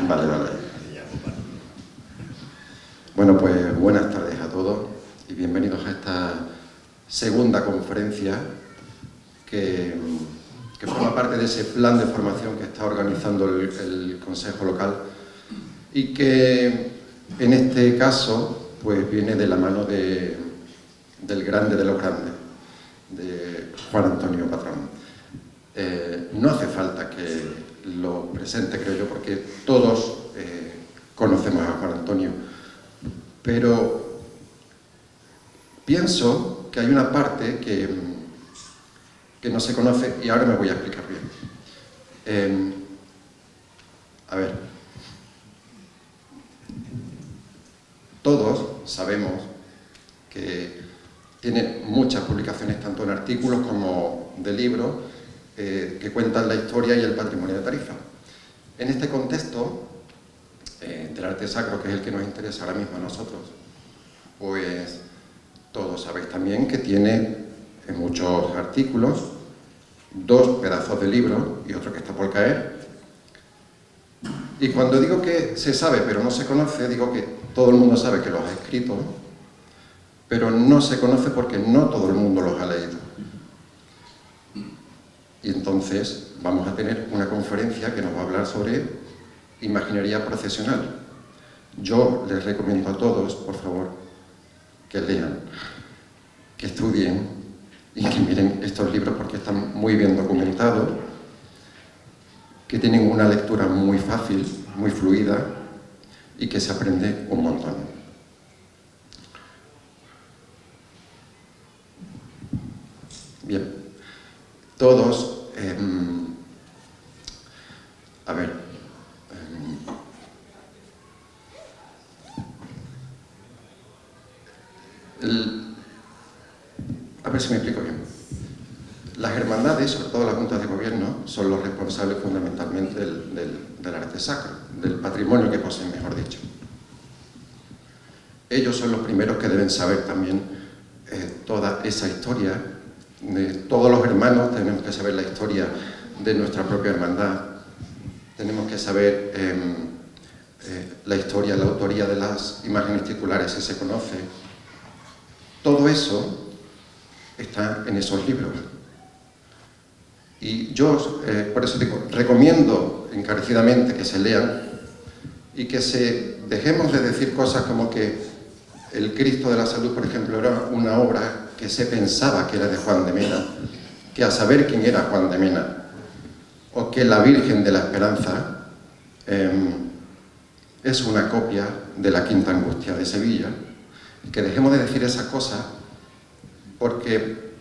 Vale, vale. Bueno, pues buenas tardes a todos y bienvenidos a esta segunda conferencia que forma parte de ese plan de formación que está organizando el Consejo Local y que en este caso pues viene de la mano del grande de los grandes, de Juan Antonio Patrón. No hace falta que lo presente, creo yo, porque todos conocemos a Juan Antonio, pero pienso que hay una parte que no se conoce y ahora me voy a explicar bien. A ver, todos sabemos que tiene muchas publicaciones, tanto en artículos como de libros, que cuentan la historia y el patrimonio de Tarifa. En este contexto del arte sacro, que es el que nos interesa ahora mismo a nosotros, pues todos sabéis también que tiene en muchos artículos 2 pedazos de libro y otro que está por caer. Y cuando digo que se sabe pero no se conoce, digo que todo el mundo sabe que los ha escrito, pero no se conoce porque no todo el mundo los ha leído. Y entonces vamos a tener una conferencia que nos va a hablar sobre imaginería procesional. Yo les recomiendo a todos, por favor, que lean, que estudien y que miren estos libros porque están muy bien documentados, que tienen una lectura muy fácil, muy fluida y que se aprende un montón. Bien, todos, a ver, a ver si me explico bien. Las hermandades, sobre todo las juntas de gobierno, son los responsables fundamentalmente del arte sacro, del patrimonio que poseen, mejor dicho. Ellos son los primeros que deben saber también toda esa historia. Todos los hermanos tenemos que saber la historia de nuestra propia hermandad, tenemos que saber la historia, la autoría de las imágenes titulares, si se conoce. Todo eso está en esos libros. Y yo, por eso digo, recomiendo encarecidamente que se lean y que dejemos de decir cosas como que el Cristo de la Salud, por ejemplo, era una obra que se pensaba que era de Juan de Mena, que a saber quién era Juan de Mena, o que la Virgen de la Esperanza es una copia de la Quinta Angustia de Sevilla. Que dejemos de decir esas cosas porque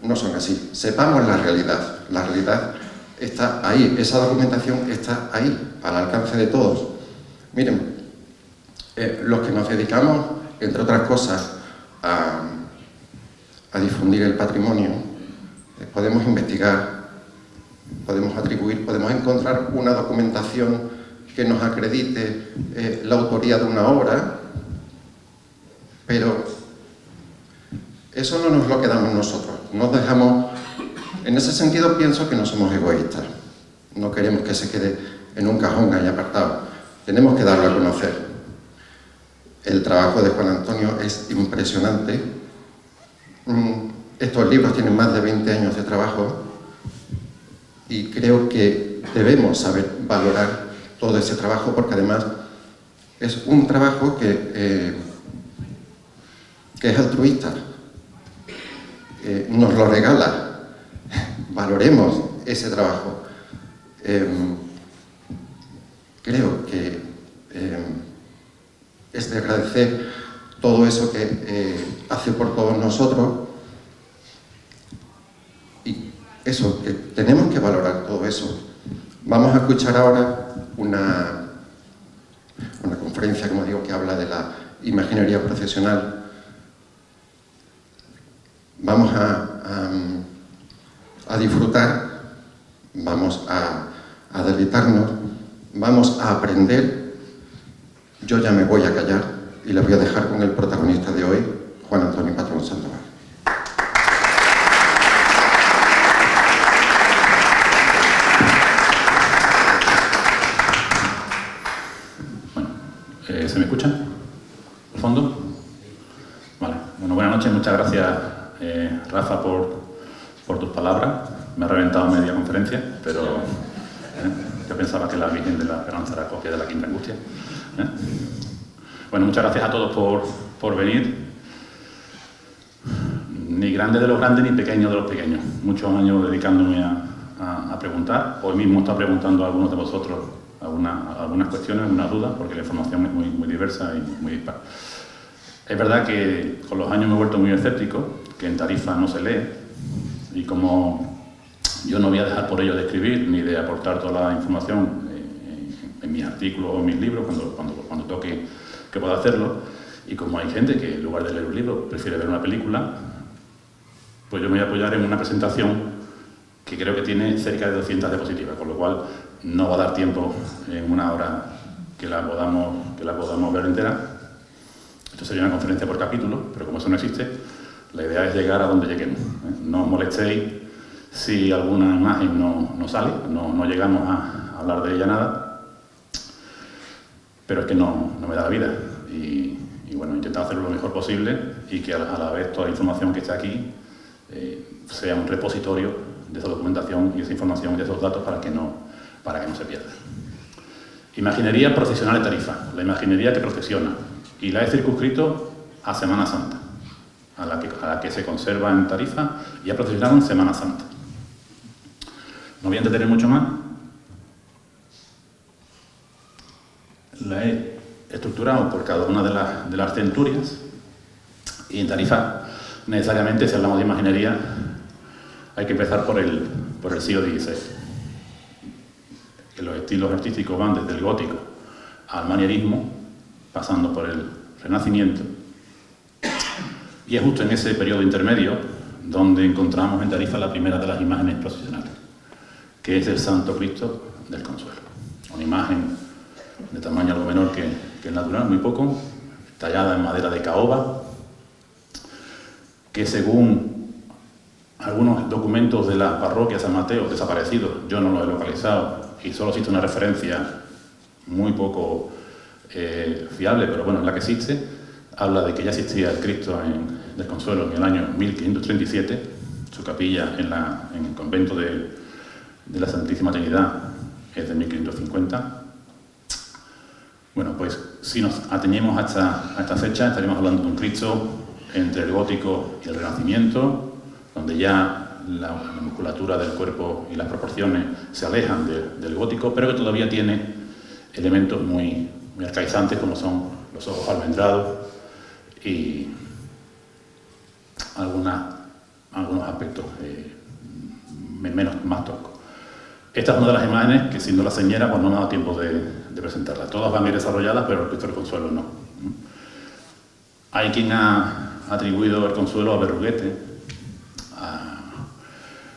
no son así. Sepamos la realidad está ahí, esa documentación está ahí, al alcance de todos. Miren, los que nos dedicamos, entre otras cosas, a difundir el patrimonio, podemos investigar, podemos atribuir, podemos encontrar una documentación que nos acredite la autoría de una obra, pero eso no nos lo quedamos nosotros, nos dejamos. En ese sentido pienso que no somos egoístas, no queremos que se quede en un cajón ahí apartado, tenemos que darlo a conocer. El trabajo de Juan Antonio es impresionante. Estos libros tienen más de 20 años de trabajo y creo que debemos saber valorar todo ese trabajo porque además es un trabajo que es altruista, nos lo regala. Valoremos ese trabajo. Creo que es de agradecer todo eso que hace por todos nosotros y eso, que tenemos que valorar todo eso. Vamos a escuchar ahora una conferencia, como digo, que habla de la imaginería procesional. Vamos a disfrutar, vamos a deleitarnos, vamos a aprender. Yo ya me voy a callar y les voy a dejar con el protagonista de hoy, Juan Antonio Patrón Sandoval. conferencia, pero yo pensaba que la Virgen de la Esperanza era copia de la Quinta Angustia. Bueno, muchas gracias a todos por venir. Ni grande de los grandes ni pequeño de los pequeños. Muchos años dedicándome a preguntar. Hoy mismo está preguntando a algunos de vosotros algunas cuestiones, algunas dudas, porque la información es muy diversa y muy dispar. Es verdad que con los años me he vuelto muy escéptico, que en Tarifa no se lee, y como yo no voy a dejar por ello de escribir ni de aportar toda la información en mis artículos o en mis libros cuando toque que pueda hacerlo, y como hay gente que en lugar de leer un libro prefiere ver una película, pues yo me voy a apoyar en una presentación que creo que tiene cerca de 200 diapositivas, con lo cual no va a dar tiempo en una hora que la podamos ver entera. Esto sería una conferencia por capítulo, pero como eso no existe, la idea es llegar a donde lleguemos. No os molestéis si alguna imagen no sale, no llegamos a hablar de ella nada, pero es que no me da la vida. Y bueno, intentar hacerlo lo mejor posible y que a la vez toda la información que está aquí sea un repositorio de esa documentación y esa información y de esos datos para que no se pierda. Imaginería procesional de Tarifa, la imaginería que procesiona, y la he circunscrito a Semana Santa, a la que se conserva en Tarifa y ha procesionado en Semana Santa. No voy a entretener mucho más. La he estructurado por cada una de las centurias, y en Tarifa, necesariamente, si hablamos de imaginería, hay que empezar por el siglo XVI. Que los estilos artísticos van desde el gótico al manierismo, pasando por el Renacimiento, y es justo en ese periodo intermedio donde encontramos en Tarifa la primera de las imágenes procesionales, que es el Santo Cristo del Consuelo. Una imagen de tamaño algo menor que el natural, muy poco, tallada en madera de caoba, que según algunos documentos de la parroquia San Mateo desaparecidos, yo no los he localizado y solo existe una referencia muy poco fiable, pero bueno, es la que existe, habla de que ya existía el Cristo del Consuelo en el año 1537, su capilla en el convento de la Santísima Trinidad es de 1550. Bueno, pues si nos atañemos a esta fecha, estaríamos hablando de un Cristo entre el gótico y el Renacimiento, donde ya la musculatura del cuerpo y las proporciones se alejan del gótico, pero que todavía tiene elementos muy arcaizantes, como son los ojos almendrados y algunos aspectos más toscos. Esta es una de las imágenes que, siendo la señera, pues no me ha dado tiempo de presentarla. Todas van a ir desarrolladas, pero el Cristo del Consuelo no. Hay quien ha atribuido el Consuelo a Berruguete, a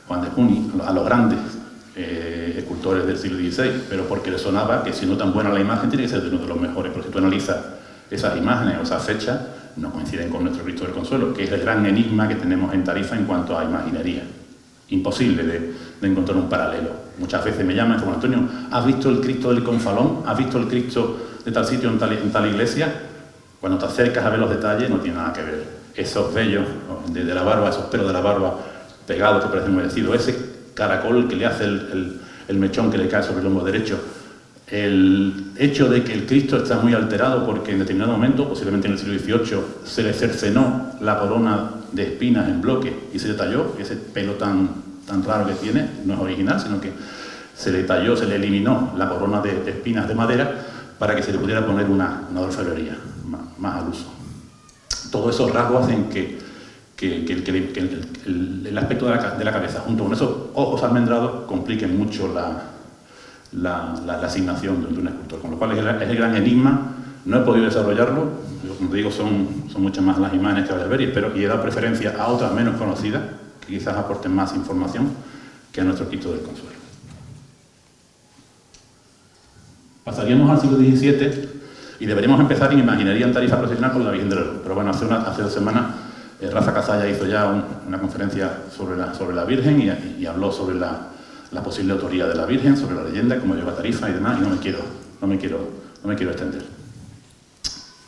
Juan de Juni, a los grandes escultores del siglo XVI, pero porque le sonaba que, siendo tan buena la imagen, tiene que ser de uno de los mejores. Pero si tú analizas esas imágenes o esas fechas, no coinciden con nuestro Cristo del Consuelo, que es el gran enigma que tenemos en Tarifa en cuanto a imaginería. Imposible de encontrar un paralelo. Muchas veces me llaman y dicen: Antonio, ¿has visto el Cristo del Confalón? ¿Has visto el Cristo de tal sitio en tal iglesia? Cuando te acercas a ver los detalles, no tiene nada que ver. Esos vellos de la barba, esos pelos de la barba pegados que parecen humedecidos, ese caracol que le hace el mechón que le cae sobre el hombro derecho, el hecho de que el Cristo está muy alterado porque en determinado momento, posiblemente en el siglo XVIII, se le cercenó la corona de espinas en bloque y se le talló, ese pelo tan raro que tiene, no es original, sino que se le talló, se le eliminó la corona de espinas de madera para que se le pudiera poner una orfebrería más al uso. Todos esos rasgos hacen que el aspecto de la cabeza, junto con esos ojos almendrados, compliquen mucho la asignación de un escultor, con lo cual es el gran enigma. No he podido desarrollarlo, como digo, son muchas más las imágenes que voy a ver, y he dado preferencia a otras menos conocidas, que quizás aporten más información que a nuestro Cristo del Consuelo. Pasaríamos al siglo XVII y deberíamos empezar en imaginería en Tarifa procesional con la Virgen de la Luz. Pero bueno, hace 2 semanas Rafa Cazalla hizo ya una conferencia sobre la Virgen y habló sobre la posible autoría de la Virgen, sobre la leyenda, cómo llegó a Tarifa y demás, y no me quiero extender.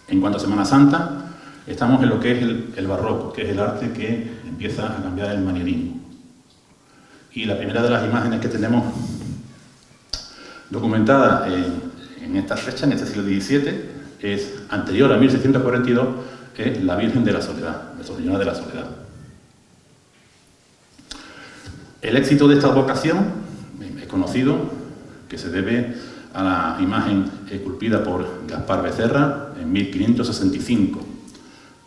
En cuanto a Semana Santa, estamos en lo que es el barroco, que es el arte que empieza a cambiar el manierismo. Y la primera de las imágenes que tenemos documentada en esta fecha, en este siglo XVII, es anterior a 1642, es la Virgen de la Soledad, Nuestra Señora de la Soledad. El éxito de esta advocación es conocido, que se debe a la imagen esculpida por Gaspar Becerra en 1565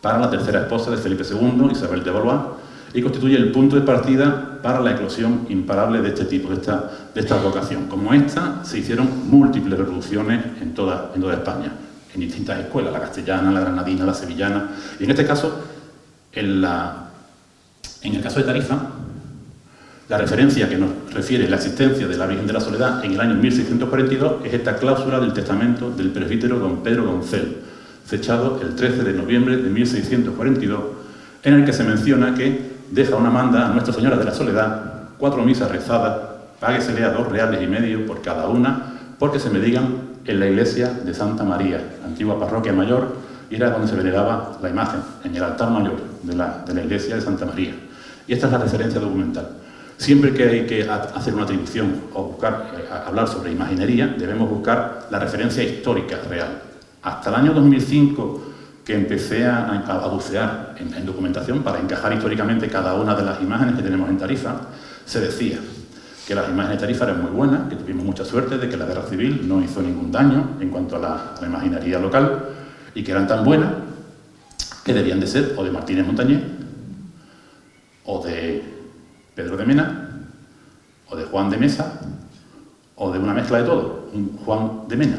para la tercera esposa de Felipe II, Isabel de Valois, y constituye el punto de partida para la eclosión imparable de este tipo, de esta advocación. Como esta, se hicieron múltiples reproducciones en toda España, en distintas escuelas, la castellana, la granadina, la sevillana, y en este caso, en el caso de Tarifa, la referencia que nos refiere la existencia de la Virgen de la Soledad en el año 1642 es esta cláusula del testamento del presbítero don Pedro Doncel, fechado el 13 de noviembre de 1642, en el que se menciona que deja una manda a Nuestra Señora de la Soledad, 4 misas rezadas, páguesele a 2,5 reales por cada una, porque se me digan en la iglesia de Santa María, antigua parroquia mayor, y era donde se veneraba la imagen, en el altar mayor de la iglesia de Santa María. Y esta es la referencia documental. Siempre que hay que hacer una atribución o buscar hablar sobre imaginería, debemos buscar la referencia histórica real. Hasta el año 2005, que empecé a bucear en documentación para encajar históricamente cada una de las imágenes que tenemos en Tarifa, se decía que las imágenes de Tarifa eran muy buenas, que tuvimos mucha suerte de que la guerra civil no hizo ningún daño en cuanto a la imaginería local, y que eran tan buenas que debían de ser o de Martínez Montañés, o de Pedro de Mena, o de Juan de Mesa, o de una mezcla de todo, un Juan de Mena.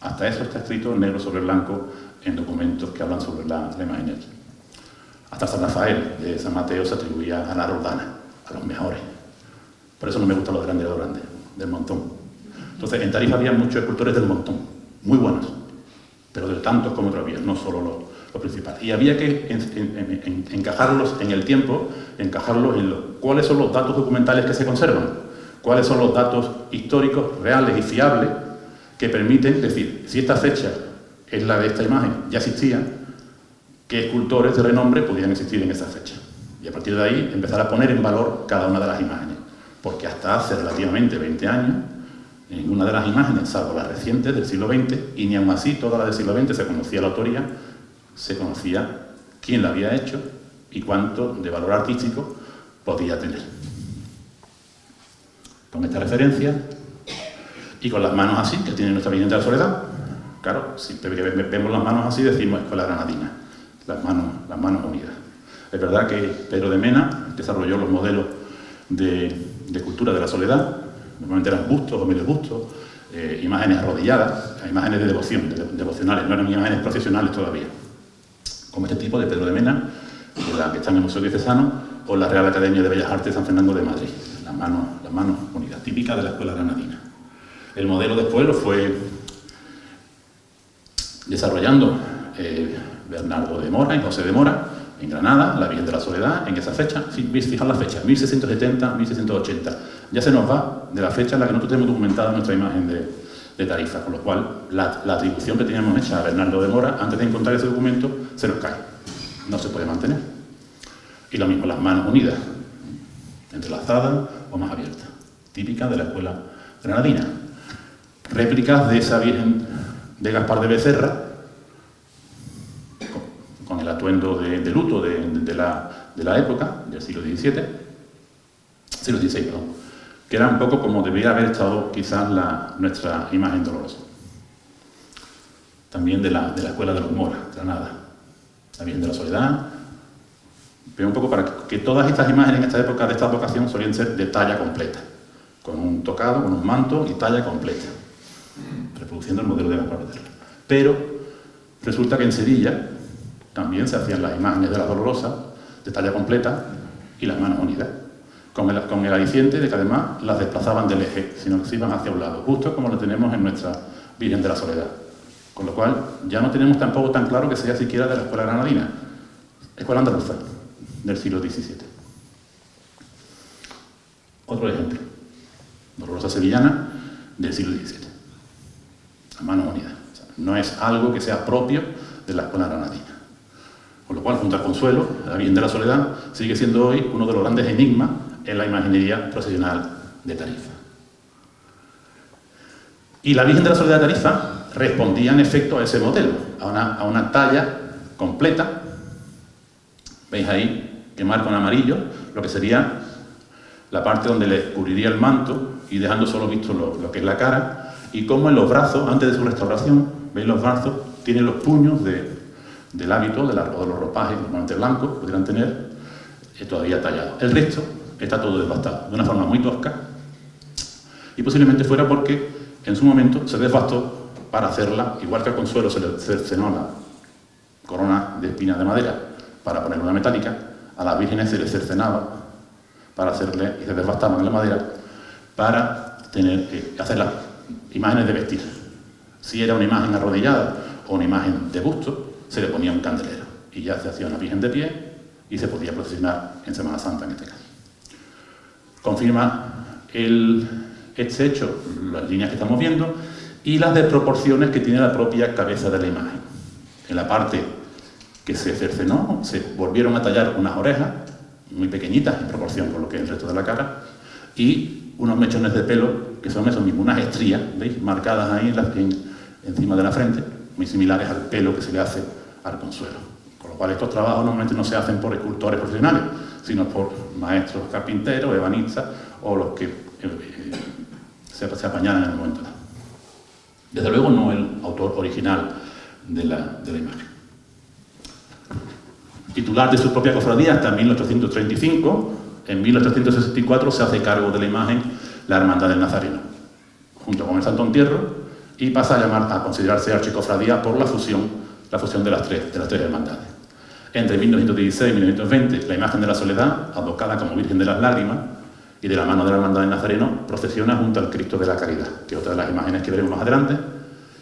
Hasta eso está escrito negro sobre blanco en documentos que hablan sobre la imaginería. Hasta San Rafael de San Mateo se atribuía a la Roldana, a los mejores. Por eso no me gustan los grandes de los grandes, del montón. Entonces, en Tarifa había muchos escultores del montón, muy buenos, pero de tantos como otros había, no solo los principales. Y había que encajarlos en el tiempo, encajarlos en cuáles son los datos documentales que se conservan, cuáles son los datos históricos, reales y fiables que permiten decir, si esta fecha es la de esta imagen, ya existían, qué escultores de renombre podían existir en esa fecha. Y a partir de ahí empezar a poner en valor cada una de las imágenes. Porque hasta hace relativamente 20 años, ninguna de las imágenes, salvo las recientes del siglo XX, y ni aun así todas las del siglo XX se conocía la autoría, se conocía quién la había hecho y cuánto de valor artístico podía tener. Con esta referencia y con las manos así, que tiene nuestra Virgen de la Soledad, claro, si vemos las manos así decimos escuela granadina, las manos unidas. Es verdad que Pedro de Mena desarrolló los modelos de cultura de la soledad, normalmente eran bustos o medio bustos, imágenes arrodilladas, imágenes de devoción, devocionales, no eran imágenes profesionales todavía, como este tipo de Pedro de Mena, de la que está en el Museo Diocesano, o la Real Academia de Bellas Artes de San Fernando de Madrid, las manos unidas, típica de la escuela granadina. El modelo después lo fue desarrollando Bernardo de Mora y José de Mora, en Granada, la Virgen de la Soledad, en esa fecha, fijad la fecha, 1670, 1680. Ya se nos va de la fecha en la que nosotros tenemos documentada nuestra imagen de Tarifa, con lo cual la atribución que teníamos hecha a Bernardo de Mora, antes de encontrar ese documento, se nos cae. No se puede mantener. Y lo mismo, las manos unidas, entrelazadas o más abiertas, típica de la escuela granadina. Réplicas de esa Virgen de Gaspar de Becerra, con el atuendo de luto de la época, del siglo XVI, que era un poco como debía haber estado quizás nuestra imagen dolorosa. También de la Escuela de los Mora, Granada, la Virgen de la Soledad. Pero un poco para que todas estas imágenes en esta época de esta advocación solían ser de talla completa, con un tocado, con un manto y talla completa, reproduciendo el modelo de Gaspar Becerra. Pero resulta que en Sevilla también se hacían las imágenes de la Dolorosa de talla completa y las manos unidas, con el aliciente de que además las desplazaban del eje, sino que se iban hacia un lado, justo como lo tenemos en nuestra Virgen de la Soledad. Con lo cual ya no tenemos tampoco tan claro que sea siquiera de la escuela granadina, escuela andaluza del siglo XVII. Otro ejemplo, Dolorosa sevillana del siglo XVII, a manos unidas. O sea, no es algo que sea propio de la escuela granadina. Con lo cual, junto al Consuelo, la Virgen de la Soledad sigue siendo hoy uno de los grandes enigmas en la imaginería procesional de Tarifa. Y la Virgen de la Soledad de Tarifa respondía en efecto a ese modelo, a una talla completa. Veis ahí que marca en amarillo lo que sería la parte donde le cubriría el manto y dejando solo visto lo que es la cara, y cómo en los brazos, antes de su restauración, veis los brazos, tienen los puños del hábito, o de los ropajes, normalmente blancos, pudieran tener, todavía tallado. El resto está todo devastado, de una forma muy tosca, y posiblemente fuera porque en su momento se devastó para hacerla, igual que al Consuelo se le cercenó la corona de espinas de madera para poner una metálica, a las vírgenes se les cercenaba para hacerle, y se devastaban en la madera para hacer las imágenes de vestir. Si era una imagen arrodillada o una imagen de busto, se le ponía un candelero y ya se hacía una virgen de pie y se podía procesionar en Semana Santa en este caso. Confirma este hecho las líneas que estamos viendo y las desproporciones que tiene la propia cabeza de la imagen. En la parte que se cercenó, se volvieron a tallar unas orejas muy pequeñitas en proporción con lo que es el resto de la cara y unos mechones de pelo que son eso mismo, unas estrías, ¿veis? Marcadas ahí encima de la frente, muy similares al pelo que se le hace al Consuelo. Con lo cual estos trabajos normalmente no se hacen por escultores profesionales, sino por maestros carpinteros, ebanistas o los que se apañaran en el momento dado. Desde luego no el autor original de la imagen. Titular de su propia cofradía hasta 1835, en 1864 se hace cargo de la imagen la Hermandad del Nazareno, junto con el Santo Entierro, y pasa a considerarse archicofradía por la fusión de las tres hermandades. Entre 1916 y 1920, la imagen de la Soledad, advocada como Virgen de las Lágrimas, y de la mano de la Hermandad del Nazareno, procesiona junto al Cristo de la Caridad, que es otra de las imágenes que veremos más adelante,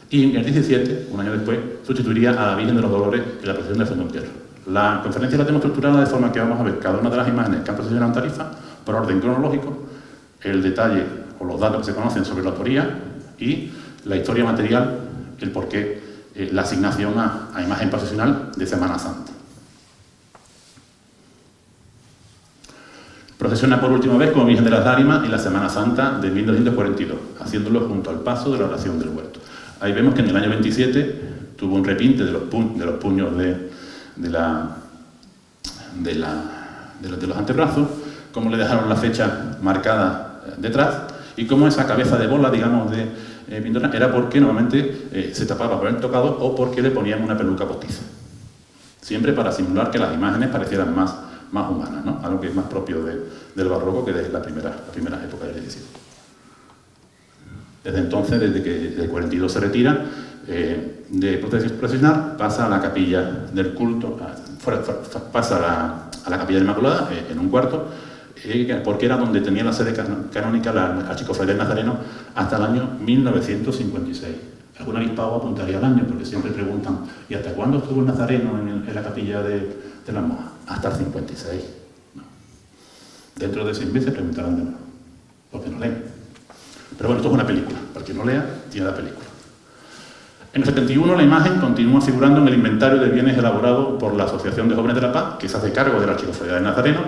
y en el 17, un año después, sustituiría a la Virgen de los Dolores en la procesión del Santo Entierro. La conferencia la tenemos estructurada de forma que vamos a ver cada una de las imágenes que han procesionado en Tarifa por orden cronológico, el detalle o los datos que se conocen sobre la autoría y la historia material, el porqué, la asignación a imagen procesional de Semana Santa. Procesiona por última vez como Virgen de las Lágrimas en la Semana Santa de 1942, haciéndolo junto al paso de la oración del huerto. Ahí vemos que en el año 27 tuvo un repinte de los puños de los antebrazos, cómo le dejaron la fecha marcada detrás y cómo esa cabeza de bola, digamos, de pintora, era porque normalmente se tapaba por el tocado o porque le ponían una peluca postiza. Siempre para simular que las imágenes parecieran más humanas, ¿no? Algo que es más propio del barroco que de la primera época del 17. Desde entonces, desde que el 42 se retira de procesionar, pasa a la capilla del culto, pasa a la capilla de la Inmaculada en un cuarto, porque era donde tenía la sede canónica la Archicofradía del Nazareno hasta el año 1956. Algún avispado apuntaría al año, porque siempre preguntan ¿y hasta cuándo estuvo el Nazareno en la capilla de las monjas? Hasta el 56. No. Dentro de 6 meses preguntarán de nuevo, porque no leen. Pero bueno, esto es una película. Para quien no lea, tiene la película. En el 71 la imagen continúa figurando en el inventario de bienes elaborado por la Asociación de Jóvenes de la Paz, que se hace cargo de la Archicofradía del Nazareno,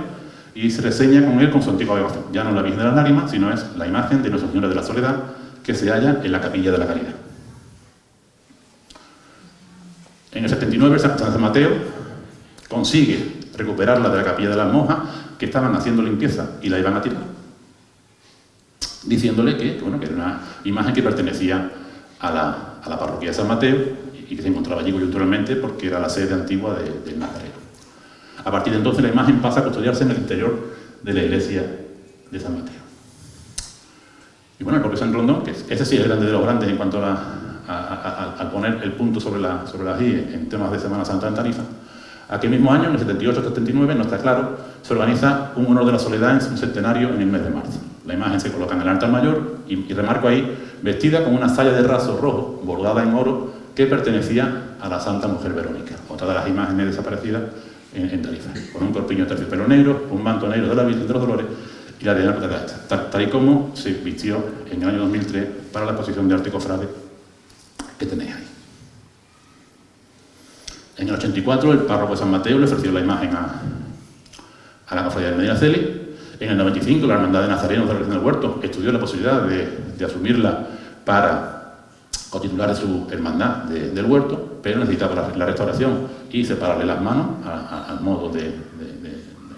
y se reseña con él con su antigua devoción. Ya no la Virgen de las Lágrimas, sino es la imagen de Nuestra Señora de la Soledad, que se halla en la Capilla de la Caridad. En el 79 San Mateo consigue recuperarla de la Capilla de las Monjas, que estaban haciendo limpieza y la iban a tirar, diciéndole que era una imagen que pertenecía a la parroquia de San Mateo y que se encontraba allí coyunturalmente porque era la sede antigua del Nazareno. A partir de entonces la imagen pasa a custodiarse en el interior de la iglesia de San Mateo. Y bueno, el propio San Rondón, que ese sí es el grande de los grandes en cuanto al poner el punto sobre las i en temas de Semana Santa en Tarifa, aquel mismo año, en el 78-79, no está claro, se organiza un honor de la Soledad en su centenario en el mes de marzo. La imagen se coloca en el altar mayor y remarco ahí, vestida con una saya de raso rojo, bordada en oro, que pertenecía a la Santa Mujer Verónica, otra de las imágenes desaparecidas en Tarifa, con un corpiño de terciopelo negro, un manto negro de la Virgen de los Dolores y la de la protagonista, tal y como se vistió en el año 2003 para la exposición de arte cofrade que tenéis ahí. En el 84 el párroco de San Mateo le ofreció la imagen a la cofradía de Medinaceli En el 95, la Hermandad de Nazarenos de la Virgen del Huerto estudió la posibilidad de asumirla para constituir su hermandad del Huerto, pero necesitaba la restauración y separarle las manos al modo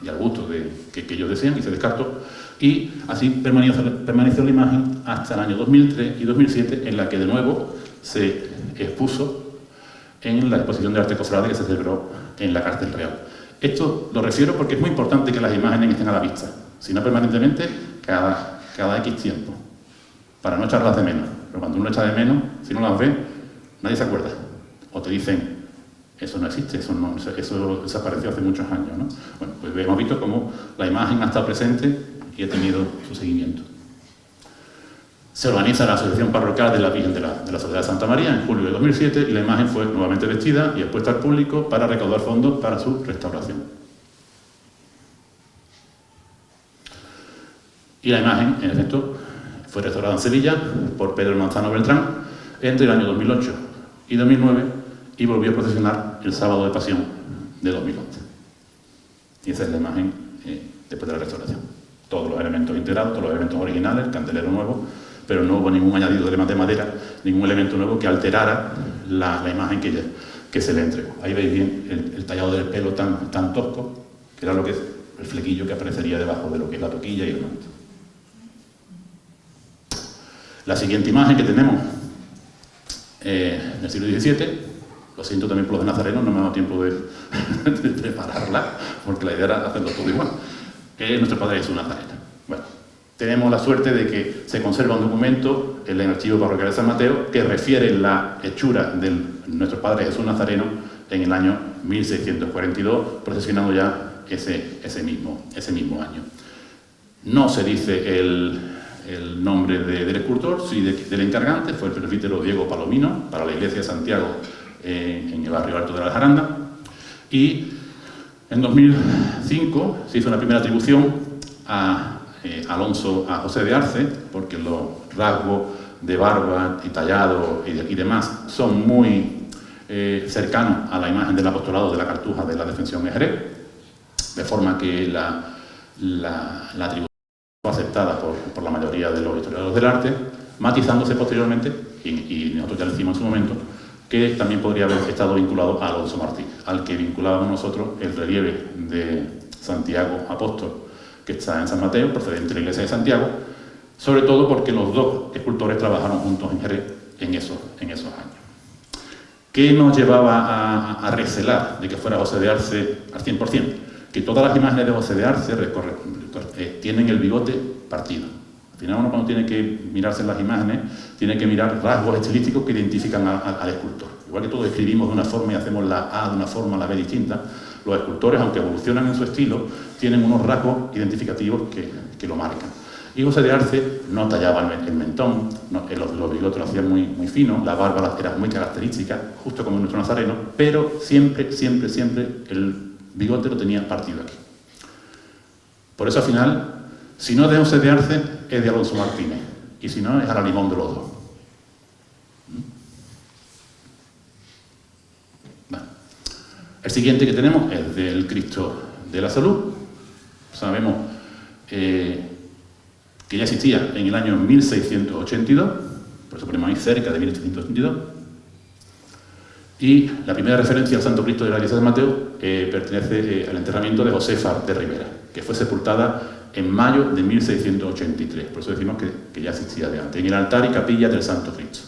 y al gusto que ellos decían, y se descartó. Y así permaneció la imagen hasta el año 2003 y 2007, en la que de nuevo se expuso en la exposición de arte cofrade que se celebró en la Cárcel Real. Esto lo refiero porque es muy importante que las imágenes estén a la vista, si no permanentemente, cada X tiempo, para no echarlas de menos. Pero cuando uno echa de menos, si no las ve, nadie se acuerda. O te dicen, eso no existe, eso desapareció hace muchos años, ¿no? Bueno, pues hemos visto cómo la imagen ha estado presente y ha tenido su seguimiento. Se organiza la Asociación Parroquial de la Virgen de la Soledad de Santa María en julio de 2007 y la imagen fue nuevamente vestida y expuesta al público para recaudar fondos para su restauración. Y la imagen, en efecto, fue restaurada en Sevilla por Pedro Manzano Beltrán entre el año 2008 y 2009 y volvió a procesionar el sábado de Pasión de 2011. Y esa es la imagen después de la restauración. Todos los elementos integrados, todos los elementos originales, el candelero nuevo, pero no hubo ningún añadido de madera, ningún elemento nuevo que alterara la imagen que se le entregó. Ahí veis bien el tallado del pelo tan tosco, que era el flequillo que aparecería debajo de lo que es la toquilla y el manto. La siguiente imagen que tenemos del siglo XVII, lo siento también por los de Nazareno, no me ha dado tiempo de prepararla, porque la idea era hacerlo todo igual. Nuestro Padre Jesús Nazareno. Bueno, tenemos la suerte de que se conserva un documento en el Archivo Parroquial de San Mateo que refiere la hechura de nuestro Padre Jesús Nazareno en el año 1642, procesionando ya ese mismo año. No se dice el nombre del escultor, sí del encargante, fue el presbítero Diego Palomino, para la iglesia de Santiago en el barrio Alto de la Jaranda, y en 2005 se hizo una primera atribución a José de Arce, porque los rasgos de barba y tallado y demás son muy cercanos a la imagen del apostolado de la Cartuja de la Defensión de Jerez, de forma que la atribución fue aceptada por la mayoría de los historiadores del arte, matizándose posteriormente, y nosotros ya lo hicimos en su momento, que también podría haber estado vinculado a Alonso Martí, al que vinculábamos nosotros el relieve de Santiago Apóstol, que está en San Mateo, procedente de la iglesia de Santiago, sobre todo porque los dos escultores trabajaron juntos en Jerez en esos años. ¿Qué nos llevaba a recelar de que fuera José de Arce al 100%? Que todas las imágenes de José de Arce tienen el bigote partido. Al final uno, cuando tiene que mirarse en las imágenes, tiene que mirar rasgos estilísticos que identifican al escultor. Igual que todos escribimos de una forma y hacemos la A de una forma, la B distinta, los escultores, aunque evolucionan en su estilo, tienen unos rasgos identificativos que lo marcan. Y José de Arce no tallaba el mentón, los bigotes lo hacían muy finos, la barba era muy característica, justo como nuestro Nazareno, pero siempre el bigote lo tenía partido aquí. Por eso al final, si no es de José de Arce, es de Alonso Martínez, y si no, es a la limón de los dos. Bueno. El siguiente que tenemos es del Cristo de la Salud. Sabemos que ya existía en el año 1682, por eso ponemos ahí cerca de 1682, y la primera referencia al Santo Cristo de la Iglesia de Mateo pertenece al enterramiento de Josefa de Rivera, que fue sepultada en mayo de 1683, por eso decimos que ya existía de antes, en el altar y capilla del Santo Cristo.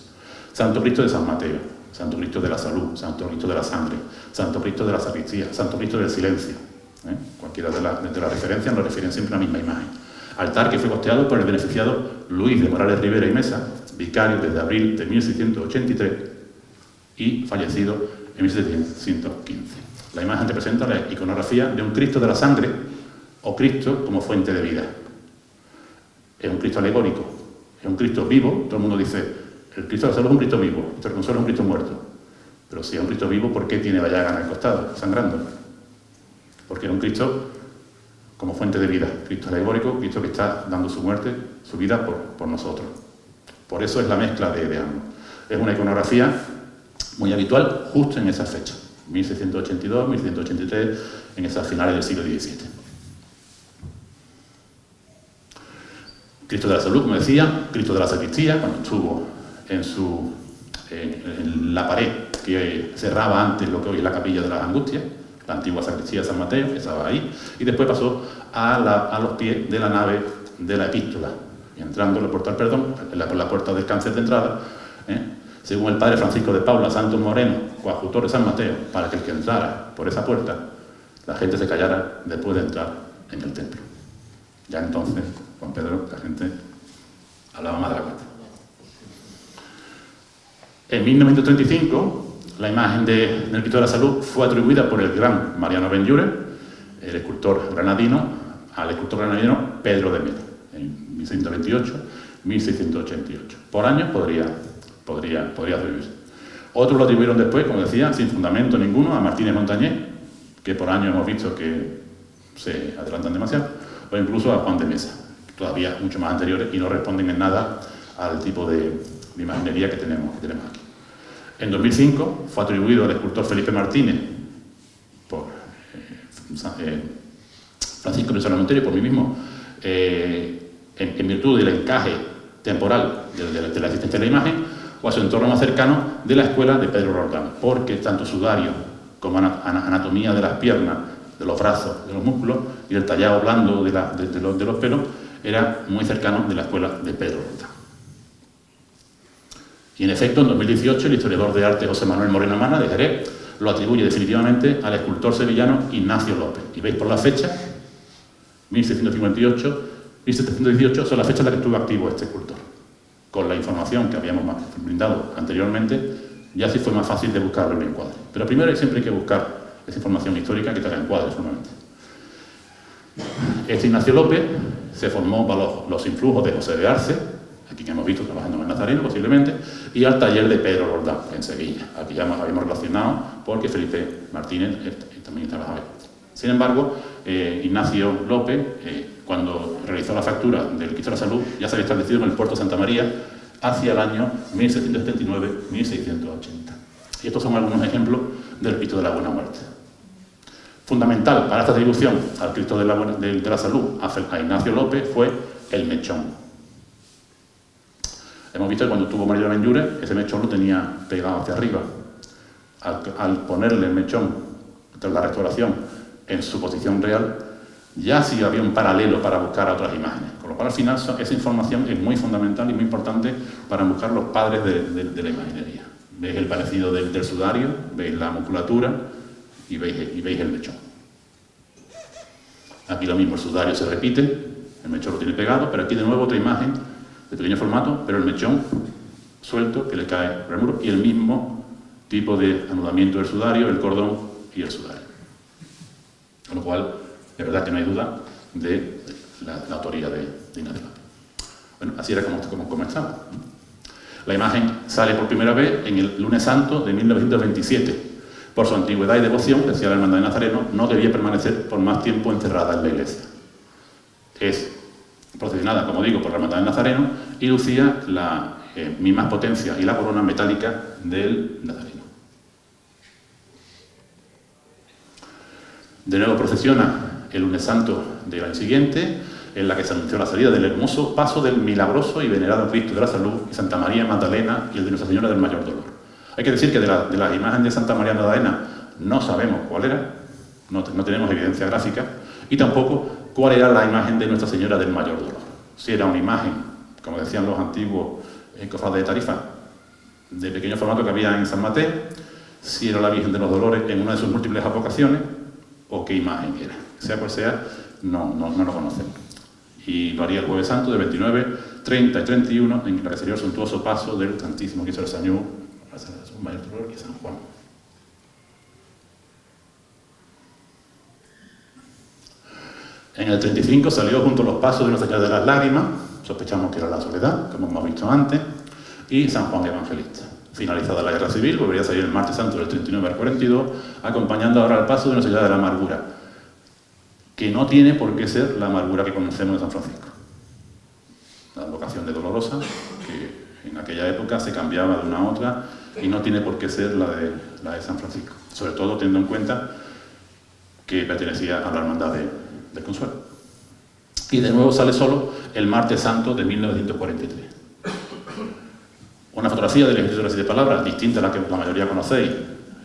Santo Cristo de San Mateo, Santo Cristo de la Salud, Santo Cristo de la Sangre, Santo Cristo de la Sacristía, Santo Cristo del Silencio. Cualquiera de las referencias nos refieren siempre a la misma imagen. Altar que fue costeado por el beneficiado Luis de Morales Rivera y Mesa, vicario desde abril de 1683 y fallecido en 1715. La imagen representa la iconografía de un Cristo de la Sangre o Cristo como fuente de vida. Es un Cristo alegórico, es un Cristo vivo. Todo el mundo dice, el Cristo de la Salud es un Cristo vivo, el Cristo del Consuelo es un Cristo muerto. Pero si es un Cristo vivo, ¿por qué tiene la llaga en el costado, sangrando? Porque era un Cristo como fuente de vida, Cristo alegórico, Cristo que está dando su muerte, su vida por nosotros. Por eso es la mezcla de ambos. Es una iconografía muy habitual justo en esa fecha, 1682, 1683, en esas finales del siglo XVII. Cristo de la Salud, como decía, Cristo de la Sacristía, cuando estuvo en la pared que cerraba antes lo que hoy es la Capilla de las Angustias, la antigua sacristía de San Mateo, que estaba ahí, y después pasó a los pies de la nave de la Epístola, y entrando por la puerta del cáncer de entrada, según el padre Francisco de Paula Santos Moreno, coadjutor de San Mateo, para que el que entrara por esa puerta, la gente se callara después de entrar en el templo. Ya entonces, Juan Pedro, la gente hablaba más de la cuenta. En 1935, la imagen del Cristo de la Salud fue atribuida por el gran Mariano Benlliure, el escultor granadino, al escultor granadino Pedro de Melo, en 1628-1688. Por años podría atribuirse. Otros lo atribuyeron después, como decía, sin fundamento ninguno, a Martínez Montañé, que por años hemos visto que se adelantan demasiado, o incluso a Juan de Mesa, todavía mucho más anteriores y no responden en nada al tipo de imaginería que tenemos aquí. En 2005 fue atribuido al escultor Felipe Martínez por Francisco Luis Salamonterio, por mí mismo, en virtud del encaje temporal de la existencia de la imagen, o a su entorno más cercano de la escuela de Pedro Roldán, porque tanto sudario como anatomía de las piernas, de los brazos, de los músculos y el tallado blando de los pelos era muy cercano de la escuela de Pedro Roldán. Y en efecto, en 2018, el historiador de arte José Manuel Moreno Mana, de Jerez, lo atribuye definitivamente al escultor sevillano Ignacio López. Y veis por la fecha, 1658, 1718 son las fechas en las que estuvo activo este escultor. Con la información que habíamos brindado anteriormente, ya sí fue más fácil de buscarlo en el encuadre. Pero primero siempre hay que buscar esa información histórica que te la encuadre formalmente. Este Ignacio López se formó bajo los influjos de José de Arce, aquí que hemos visto trabajando en el Nazareno posiblemente, y al taller de Pedro Roldán, en Sevilla. Aquí ya nos habíamos relacionado porque Felipe Martínez también trabajaba ahí. Sin embargo, Ignacio López, cuando realizó la factura del Cristo de la Salud, ya se había establecido en el puerto de Santa María hacia el año 1779-1680. Y estos son algunos ejemplos del Cristo de la Buena Muerte. Fundamental para esta atribución al Cristo de la Salud a Ignacio López fue el mechón. Hemos visto que cuando tuvo Mariano Benlliure, ese mechón lo tenía pegado hacia arriba. Al ponerle el mechón tras la restauración en su posición real, ya sí había un paralelo para buscar a otras imágenes. Con lo cual, al final, esa información es muy fundamental y muy importante para buscar los padres de la imaginería. Veis el parecido del sudario, veis la musculatura y veis el mechón. Aquí lo mismo, el sudario se repite, el mechón lo tiene pegado, pero aquí de nuevo otra imagen de pequeño formato, pero el mechón suelto que le cae por el muro y el mismo tipo de anudamiento del sudario, el cordón y el sudario. Con lo cual, es verdad que no hay duda de la autoría de Ignacio López. Bueno, así era como comenzaba. La imagen sale por primera vez en el Lunes Santo de 1927. Por su antigüedad y devoción, decía la Hermandad de Nazareno, no debía permanecer por más tiempo encerrada en la iglesia. Es procesionada, como digo, por la Hermandad de Nazareno y lucía la misma potencia y la corona metálica del Nazareno. De nuevo procesiona el Lunes Santo del año siguiente, en la que se anunció la salida del hermoso paso del milagroso y venerado Cristo de la Salud y Santa María Magdalena y el de Nuestra Señora del Mayor Dolor. Hay que decir que de la imagen de Santa María Magdalena no sabemos cuál era, no tenemos evidencia gráfica, y tampoco cuál era la imagen de Nuestra Señora del Mayor Dolor. Si era una imagen, como decían los antiguos cofrades de Tarifa, de pequeño formato que había en San Mateo, si era la Virgen de los Dolores en una de sus múltiples advocaciones, o qué imagen era. Sea cual sea, no lo conocemos. Y lo haría el Jueves Santo de 29, 30 y 31, en la que sería el suntuoso paso del Santísimo Cristo del Señor, Mayor Dolor y San Juan. En el 35 salió junto a los pasos de Nuestra Señora de las Lágrimas, sospechamos que era la Soledad, como hemos visto antes, y San Juan Evangelista. Finalizada la Guerra Civil, volvería a salir el Martes Santo del 39 al 42, acompañando ahora el paso de Nuestra Señora de la Amargura, que no tiene por qué ser la amargura que conocemos de San Francisco. La advocación de Dolorosa, que en aquella época se cambiaba de una a otra, y no tiene por qué ser la de San Francisco, sobre todo teniendo en cuenta que pertenecía a la Hermandad del Consuelo. y de nuevo sale solo el Martes Santo de 1943. Una fotografía del Ejército de las Siete Palabras, distinta a la que la mayoría conocéis,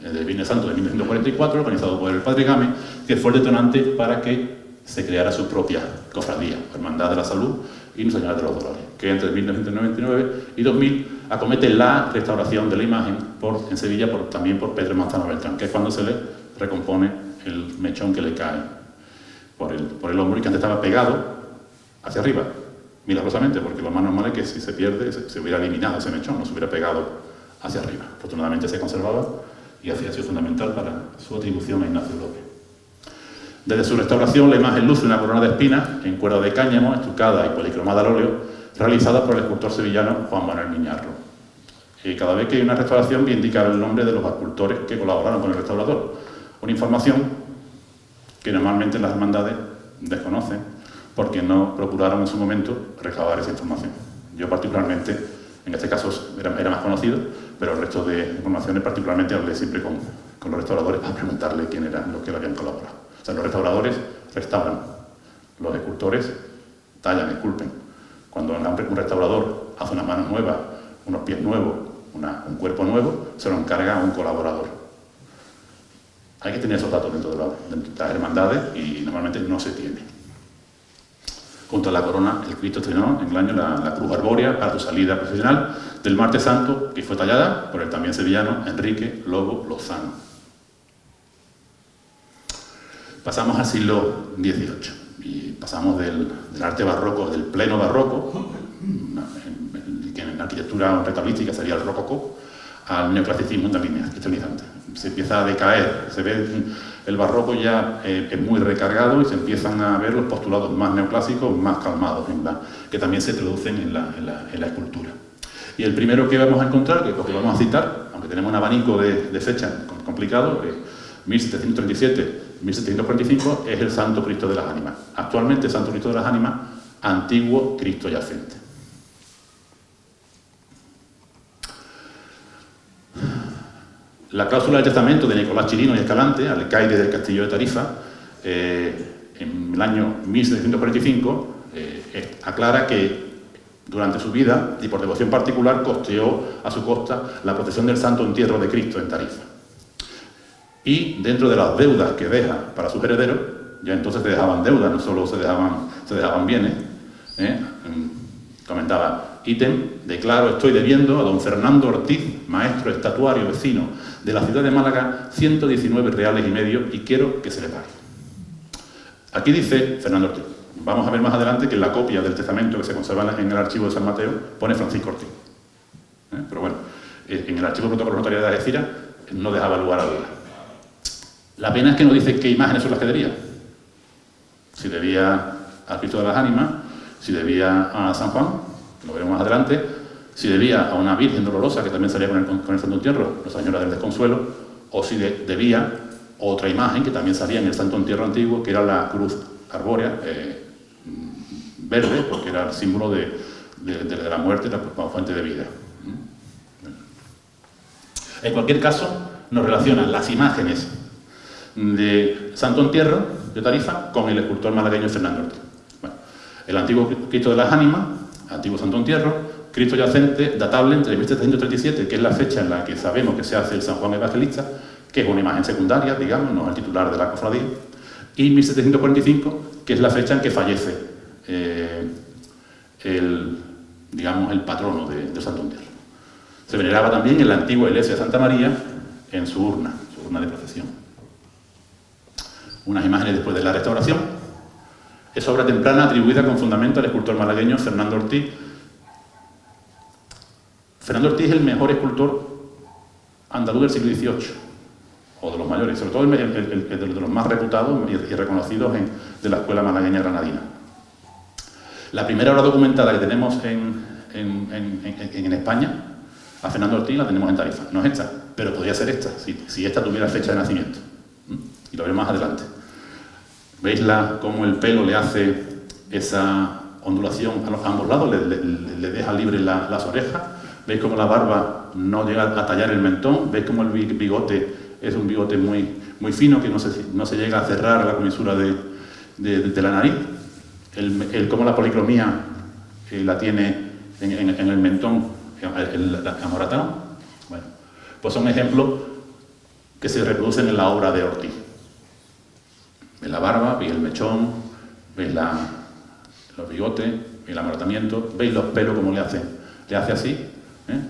del Viernes Santo de 1944, organizado por el Padre Game, que fue el detonante para que se creara su propia cofradía, Hermandad de la Salud y Nuestra Señora de los Dolores, que entre 1999 y 2000 acomete la restauración de la imagen en Sevilla también por Pedro Manzano Beltrán, que es cuando se le recompone el mechón que le cae por el hombro y que antes estaba pegado hacia arriba, milagrosamente, porque lo más normal es que si se pierde se hubiera eliminado ese mechón, no se hubiera pegado hacia arriba. Afortunadamente se conservaba y así ha sido fundamental para su atribución a Ignacio López. Desde su restauración, la imagen luce una corona de espinas en cuero de cáñamo, estucada y policromada al óleo, realizada por el escultor sevillano Juan Manuel Miñarro. Y cada vez que hay una restauración, voy a indicar el nombre de los escultores que colaboraron con el restaurador. Una información que normalmente las hermandades desconocen porque no procuraron en su momento recabar esa información. Yo particularmente, en este caso era más conocido, pero el resto de informaciones particularmente hablé siempre con los restauradores para preguntarle quién eran los que le habían colaborado. O sea, los restauradores restauran, los escultores tallan, esculpen. Cuando un restaurador hace unas manos nuevas, unos pies nuevos, un cuerpo nuevo, se lo encarga a un colaborador. Hay que tener esos datos dentro de las hermandades y normalmente no se tiene. Junto a la corona, el Cristo estrenó en el año la cruz arbórea para su salida procesional del Martes Santo, que fue tallada por el también sevillano Enrique Lobo Lozano. Pasamos al siglo XVIII y pasamos del arte barroco, del pleno barroco, que en la arquitectura retablística sería el rococó, al neoclasicismo estabilizante. Se empieza a decaer, se ve el barroco ya es muy recargado y se empiezan a ver los postulados más neoclásicos, más calmados, que también se traducen en la escultura. Y el primero que vamos a encontrar, que es lo que vamos a citar, aunque tenemos un abanico de fechas complicado, 1737-1745, es el Santo Cristo de las Ánimas. Actualmente, Santo Cristo de las Ánimas, antiguo Cristo yacente. La cláusula del testamento de Nicolás Chirino y Escalante, alcaide del Castillo de Tarifa, en el año 1745, aclara que durante su vida y por devoción particular costeó a su costa la procesión del Santo Entierro de Cristo en Tarifa. Y dentro de las deudas que deja para sus herederos, ya entonces se dejaban deudas, no solo se dejaban bienes, comentaba: ítem, declaro, estoy debiendo a don Fernando Ortiz, maestro estatuario vecino de la ciudad de Málaga, 119 reales y medio y quiero que se le pague. Aquí dice Fernando Ortiz. Vamos a ver más adelante que en la copia del testamento que se conserva en el archivo de San Mateo pone Francisco Ortiz. Pero bueno, en el archivo de protocolo notarial de Algeciras no dejaba lugar a duda. La pena es que no dice qué imágenes son las que debía. Si debía al Cristo de las Ánimas, si debía a San Juan, que lo veremos más adelante, si debía a una Virgen dolorosa, que también salía con el Santo Entierro, Nuestra Señora del Desconsuelo, o si debía otra imagen que también salía en el Santo Entierro antiguo, que era la cruz arbórea, verde, porque era el símbolo de la muerte como fuente de vida. En cualquier caso, nos relacionan las imágenes de Santo Entierro de Tarifa con el escultor malagueño Fernando Ortiz. Bueno, el antiguo Cristo de las Ánimas, antiguo Santo Entierro, Cristo yacente, datable entre 1737, que es la fecha en la que sabemos que se hace el San Juan Evangelista, que es una imagen secundaria, digamos, no es el titular de la cofradía, y 1745, que es la fecha en que fallece el patrono del Santo Entierro. Se veneraba también en la antigua iglesia de Santa María en su urna de procesión. Unas imágenes después de la restauración. Es obra temprana atribuida con fundamento al escultor malagueño Fernando Ortiz. Fernando Ortiz es el mejor escultor andaluz del siglo XVIII, o de los mayores, sobre todo de los más reputados y reconocidos de la escuela malagueña granadina. La primera obra documentada que tenemos en España a Fernando Ortiz la tenemos en Tarifa. No es esta, pero podría ser esta, si esta tuviera fecha de nacimiento. Y lo veremos más adelante. ¿Veis cómo el pelo le hace esa ondulación a ambos lados? Le deja libre las orejas. ¿Veis cómo la barba no llega a tallar el mentón? ¿Veis cómo el bigote es un bigote muy fino que no se llega a cerrar a la comisura de la nariz? cómo la policromía la tiene en el mentón el amoratado. Bueno, pues son ejemplos que se reproducen en la obra de Ortiz. Veis la barba, veis el mechón, veis los bigotes, veis el amoratamiento, veis los pelos como le hace así, ¿eh?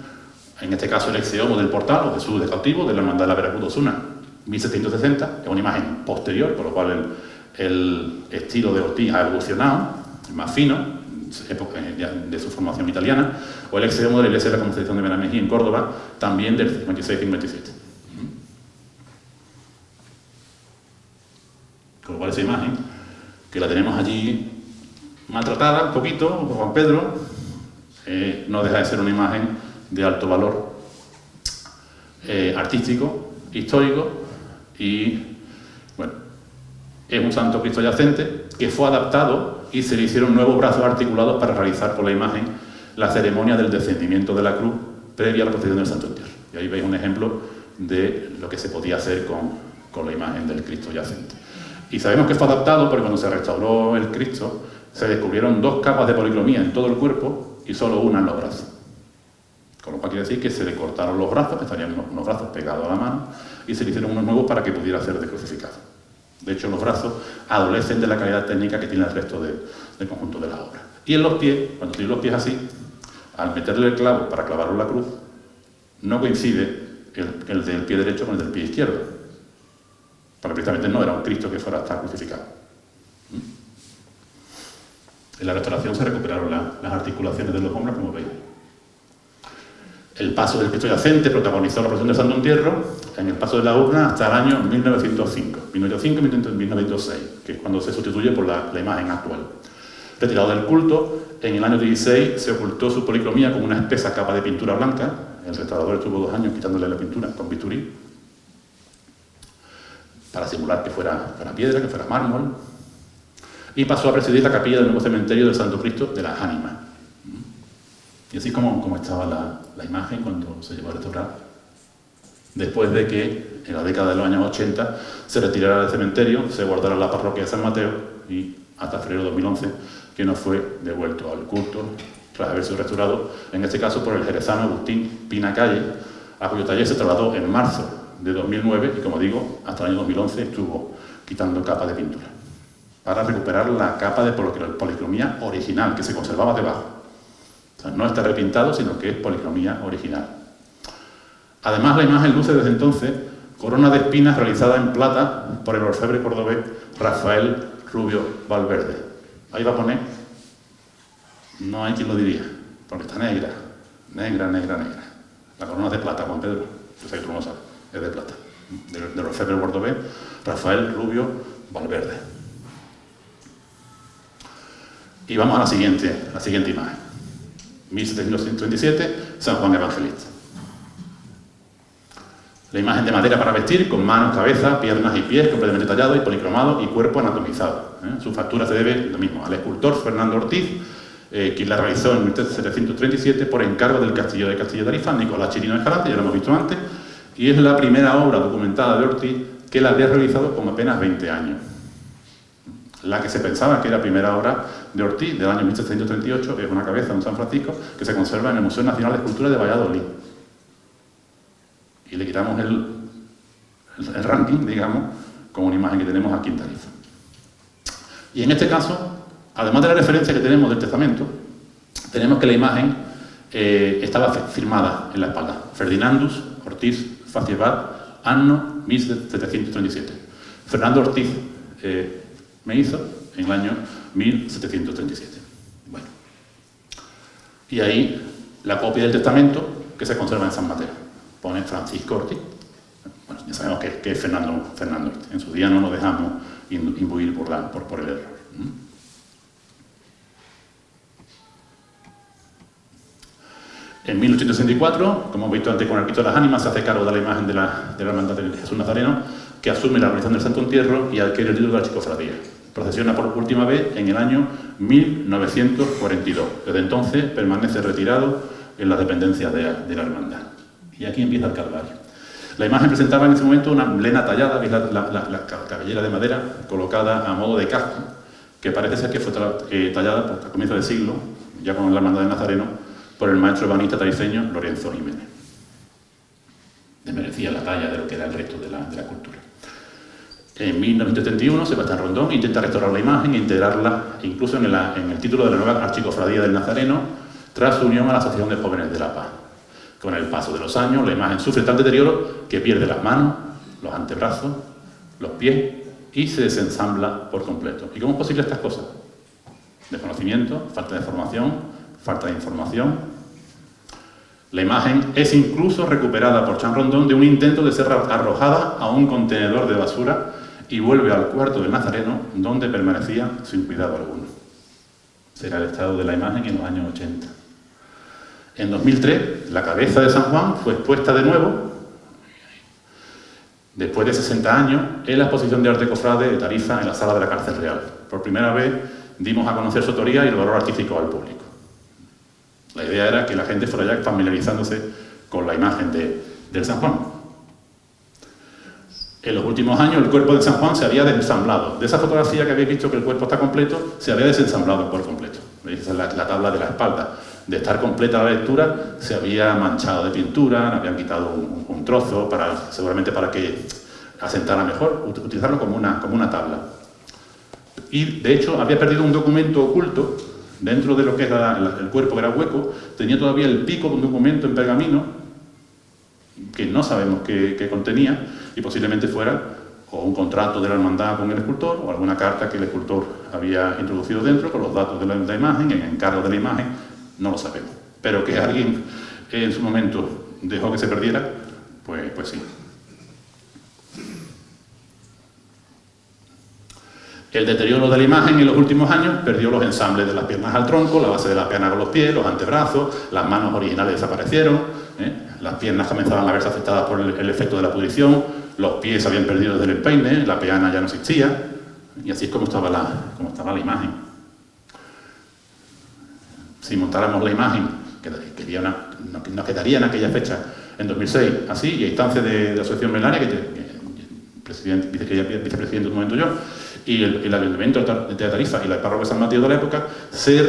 En este caso el exeomo del portal o Jesús de cautivo de la hermandad de la Veracruz de Osuna, 1760, es una imagen posterior, por lo cual el estilo de Ortiz ha evolucionado, es más fino, de su formación italiana, o el exeomo de la iglesia de la Concepción de Benamejí en Córdoba, también del 56-57. Con lo cual esa imagen, que la tenemos allí maltratada un poquito, por Juan Pedro, no deja de ser una imagen de alto valor artístico, histórico, y bueno, es un santo Cristo yacente que fue adaptado y se le hicieron nuevos brazos articulados para realizar por la imagen la ceremonia del descendimiento de la cruz previa a la procesión del Santo Entierro. Y ahí veis un ejemplo de lo que se podía hacer con la imagen del Cristo yacente. Y sabemos que fue adaptado porque cuando se restauró el Cristo se descubrieron 2 capas de policromía en todo el cuerpo y solo una en los brazos. Con lo cual quiere decir que se le cortaron los brazos, que estarían unos brazos pegados a la mano, y se le hicieron unos nuevos para que pudiera ser descrucificado. De hecho, los brazos adolecen de la calidad técnica que tiene el resto del conjunto de la obra. Y en los pies, cuando tiene los pies así, al meterle el clavo para clavarlo en la cruz, no coincide el del pie derecho con el del pie izquierdo. Porque precisamente no era un Cristo que fuera a estar crucificado. En la restauración se recuperaron las articulaciones de los hombros, como veis. El paso del Cristo yacente protagonizó la procesión del Santo Entierro en el paso de la urna hasta el año 1905 y 1906, que es cuando se sustituye por la imagen actual. Retirado del culto, en el año 16 se ocultó su policromía con una espesa capa de pintura blanca. El restaurador estuvo 2 años quitándole la pintura con bisturí para simular que fuera piedra, que fuera mármol, y pasó a presidir la capilla del nuevo cementerio del Santo Cristo de las Ánimas. Y así como estaba la imagen cuando se llevó a restaurar, después de que en la década de los años 80 se retirara del cementerio, se guardara en la parroquia de San Mateo y hasta febrero de 2011 que no fue devuelto al culto tras haber sido restaurado, en este caso por el jerezano Agustín Pina Calle, a cuyo taller se trasladó en marzo de 2009 y, como digo, hasta el año 2011 estuvo quitando capa de pintura para recuperar la capa de policromía original que se conservaba debajo. O sea, no está repintado, sino que es policromía original. Además, la imagen luce desde entonces corona de espinas realizada en plata por el orfebre cordobés Rafael Rubio Valverde. Ahí va a poner, no hay quien lo diría, porque está negra, negra, negra, negra. La corona es de plata, Juan Pedro, yo sé que tú no lo sabes, es de plata. Del orfebre cordobés Rafael Rubio Valverde. Y vamos a la siguiente imagen. 1737, San Juan Evangelista. La imagen de madera para vestir, con manos, cabeza, piernas y pies completamente tallados y policromados y cuerpo anatomizado. Su factura se debe, lo mismo, al escultor Fernando Ortiz, quien la realizó en 1737 por encargo del castillo de Castilla de Tarifa, Nicolás Chirino de Escalante, ya lo hemos visto antes, y es la primera obra documentada de Ortiz que la había realizado con apenas 20 años. La que se pensaba que era primera obra de Ortiz, del año 1738, es una cabeza de un San Francisco que se conserva en el Museo Nacional de Escultura de Valladolid. Y le quitamos el ranking, digamos, con una imagen que tenemos aquí en Tarifa. Y en este caso, además de la referencia que tenemos del testamento, tenemos que la imagen estaba firmada en la espalda. Ferdinandus Ortiz Faciebat, anno 1737. Fernando Ortiz me hizo en el año 1737. Bueno. Y ahí la copia del testamento que se conserva en San Mateo. Pone Francisco Ortiz. Bueno, ya sabemos que es Fernando Ortiz. En su día no nos dejamos imbuir por el error. En 1864, como hemos visto antes con el Cristo de las Ánimas, se hace cargo de la imagen de la hermandad de Jesús Nazareno, que asume la organización del Santo Entierro y adquiere el título de la Chicofradía. Procesiona por última vez en el año 1942. Desde entonces permanece retirado en las dependencias de la hermandad. Y aquí empieza el Calvario. La imagen presentaba en ese momento una melena tallada, veis la cabellera de madera colocada a modo de casco, que parece ser que fue tallada a comienzos del siglo, ya con la hermandad de Nazareno, por el maestro ebanista tariceño Lorenzo Jiménez. Desmerecía la talla de lo que era el resto de la cultura. En 1971, Sebastián Rondón intenta restaurar la imagen e integrarla incluso en el título de la nueva Archicofradía del Nazareno, tras su unión a la Asociación de Jóvenes de la Paz. Con el paso de los años, la imagen sufre tal deterioro que pierde las manos, los antebrazos, los pies y se desensambla por completo. ¿Y cómo es posible estas cosas? Desconocimiento, falta de formación, falta de información. La imagen es incluso recuperada por Chan Rondón de un intento de ser arrojada a un contenedor de basura y vuelve al cuarto del Nazareno, donde permanecía sin cuidado alguno. Será el estado de la imagen en los años 80. En 2003, la cabeza de San Juan fue expuesta de nuevo, después de 60 años, en la exposición de arte cofrade de Tarifa en la sala de la Cárcel Real. Por primera vez dimos a conocer su autoría y el valor artístico al público. La idea era que la gente fuera ya familiarizándose con la imagen del San Juan. En los últimos años el cuerpo de San Juan se había desensamblado. De esa fotografía que habéis visto que el cuerpo está completo, se había desensamblado por completo. ¿Veis? Esa es la tabla de la espalda. De estar completa la lectura, se había manchado de pintura, habían quitado un trozo, seguramente para que asentara mejor, utilizarlo como una tabla. Y, de hecho, había perdido un documento oculto, dentro de lo que era el cuerpo, que era hueco, tenía todavía el pico de un documento en pergamino, que no sabemos qué contenía, y posiblemente fuera o un contrato de la hermandad con el escultor, o alguna carta que el escultor había introducido dentro, con los datos de la imagen, en encargo de la imagen. No lo sabemos, pero que alguien en su momento dejó que se perdiera, pues sí. El deterioro de la imagen en los últimos años perdió los ensambles de las piernas al tronco, la base de la pierna con los pies, los antebrazos, las manos originales desaparecieron, las piernas comenzaban a verse afectadas por el efecto de la pudrición, los pies se habían perdido desde el empeine, la peana ya no existía, y así es como estaba la imagen. Si montáramos la imagen, nos quedaría en aquella fecha, en 2006, así, y a instancia de la Asociación Melaria, vicepresidente en un momento yo, y el Ayuntamiento de Tarifa y la Parroquia San Mateo de la época, se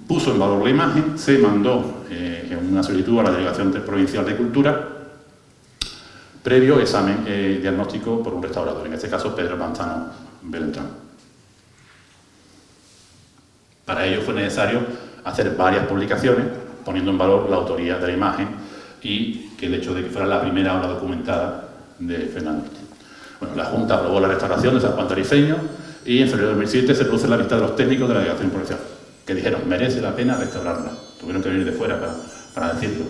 puso en valor la imagen, se mandó en una solicitud a la Delegación Provincial de Cultura, previo examen diagnóstico por un restaurador, en este caso Pedro Manzano Belentrán. Para ello fue necesario hacer varias publicaciones, poniendo en valor la autoría de la imagen y que el hecho de que fuera la primera obra documentada de Fernando. Bueno, la Junta aprobó la restauración de San Juan Tarifeño y en febrero de 2007 se produce la visita de los técnicos de la Delegación Provincial, que dijeron, merece la pena restaurarla. Tuvieron que venir de fuera para decirlo.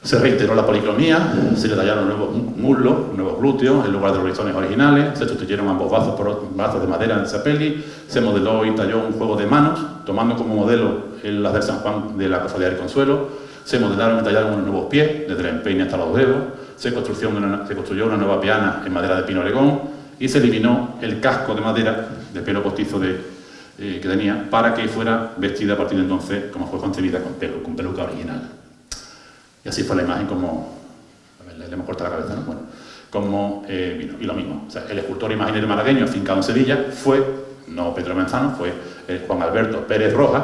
Se reiteró la policromía, se le tallaron nuevos muslos, nuevos glúteos en lugar de los listones originales, se sustituyeron ambos brazos por brazos de madera en Zapelli, se modeló y talló un juego de manos, tomando como modelo las del San Juan de la Cofradía del Consuelo, se modelaron y tallaron unos nuevos pies, desde el empeine hasta los dedos, se construyó una nueva peana en madera de pino oregón y se eliminó el casco de madera de pelo postizo que tenía para que fuera vestida a partir de entonces como fue concebida con peluca original. Y así fue la imagen como... A ver, le hemos cortado la cabeza, ¿no? Bueno, como vino. Y lo mismo, o sea, el escultor imaginero malagueño afincado en Sevilla fue, no Pedro Manzano, fue Juan Alberto Pérez Rojas,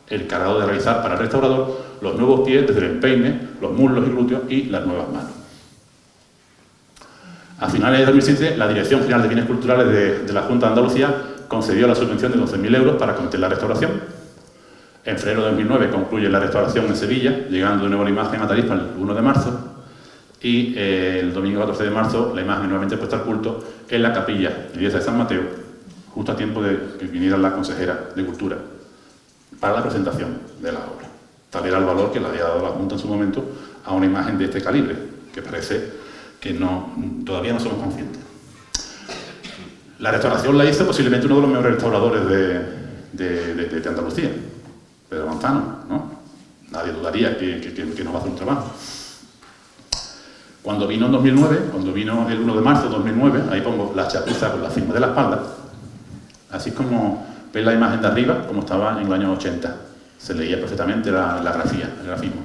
el encargado de realizar para el restaurador los nuevos pies desde el empeine, los muslos y glúteos y las nuevas manos. A finales de 2007, la Dirección General de Bienes Culturales de la Junta de Andalucía concedió la subvención de 12.000 euros para acometer la restauración. En febrero de 2009 concluye la restauración en Sevilla, llegando de nuevo la imagen a Tarifa el 1 de marzo y el domingo 14 de marzo la imagen nuevamente puesta al culto en la capilla de la iglesia de San Mateo, justo a tiempo de que viniera la consejera de Cultura para la presentación de la obra. Tal era el valor que le había dado la Junta en su momento a una imagen de este calibre, que parece que todavía no somos conscientes. La restauración la hizo posiblemente uno de los mejores restauradores de Andalucía, Pedro Manzano, ¿no? Nadie dudaría que nos va a hacer un trabajo. Cuando vino en 2009, cuando vino el 1 de marzo de 2009, ahí pongo la chapuza con la firma de la espalda, así como veis la imagen de arriba, como estaba en el año 80. Se leía perfectamente la grafía, el grafismo.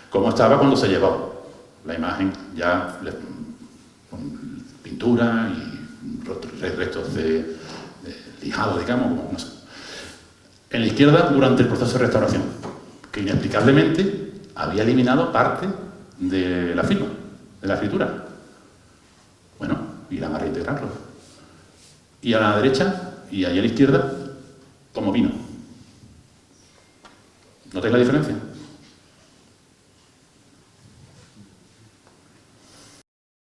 Como estaba cuando se llevó la imagen, ya con pintura y restos de lijado, digamos, no sé. En la izquierda, durante el proceso de restauración, que inexplicablemente había eliminado parte de la firma, de la escritura. Bueno, irán a reintegrarlo. Y a la derecha, y ahí a la izquierda, como vino. ¿Notáis la diferencia?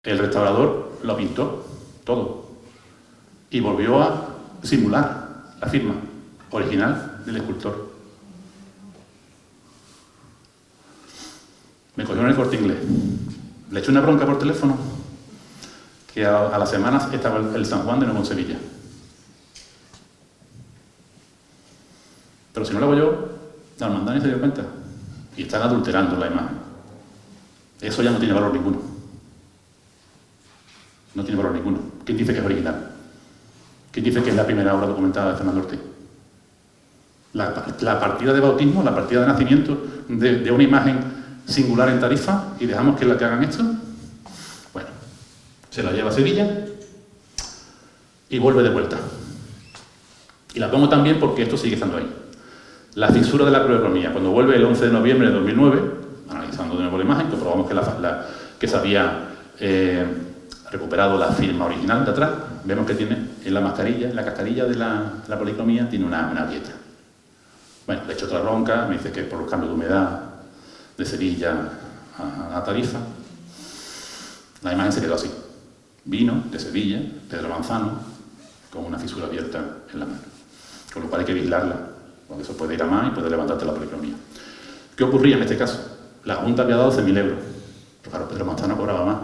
El restaurador lo pintó todo y volvió a simular la firma original del escultor. Me cogió en el Corte Inglés. Le eché una bronca por teléfono que a las semanas estaba el San Juan de nuevo en Sevilla. Pero si no lo hago yo, la hermandad ni se dio cuenta. Y están adulterando la imagen. Eso ya no tiene valor ninguno. No tiene valor ninguno. ¿Quién dice que es original? ¿Quién dice que es la primera obra documentada de Fernando Ortiz? La partida de bautismo, la partida de nacimiento de una imagen singular en Tarifa y dejamos que hagan esto. Bueno, se la lleva a Sevilla y vuelve de vuelta. Y la pongo también porque esto sigue estando ahí. La fisura de la cruelcromía. Cuando vuelve el 11 de noviembre de 2009, analizando de nuevo la imagen, comprobamos que se había recuperado la firma original de atrás. Vemos que tiene en la mascarilla, en la cascarilla de la policromía, tiene una grieta. Bueno, le he hecho otra bronca, me dice que es por los cambios de humedad de Sevilla a Tarifa. La imagen se quedó así. Vino de Sevilla, Pedro Manzano, con una fisura abierta en la mano. Con lo cual hay que vigilarla, porque eso puede ir a más y puede levantarte la policromía. ¿Qué ocurría en este caso? La Junta había dado 12.000 euros. Pero claro, Pedro Manzano cobraba más.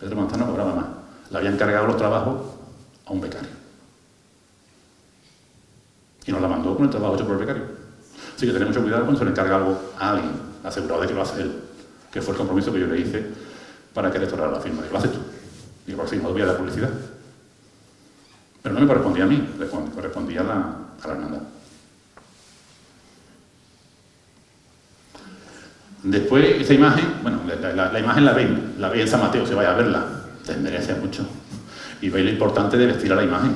Pedro Manzano cobraba más. Le habían cargado los trabajos a un becario. Y nos la mandó con el trabajo hecho por el becario. Así que tener mucho cuidado cuando se le encarga algo a alguien, asegurado de que lo hace él, que fue el compromiso que yo le hice para que restaurara la firma. Y lo hace tú. Y por fin no voy a dar publicidad. Pero no me correspondía a mí, correspondía a la hermandad. Después, esta imagen, bueno, la imagen la veis en San Mateo, si vais a verla, desmerece mucho. Y veis lo importante de vestir a la imagen,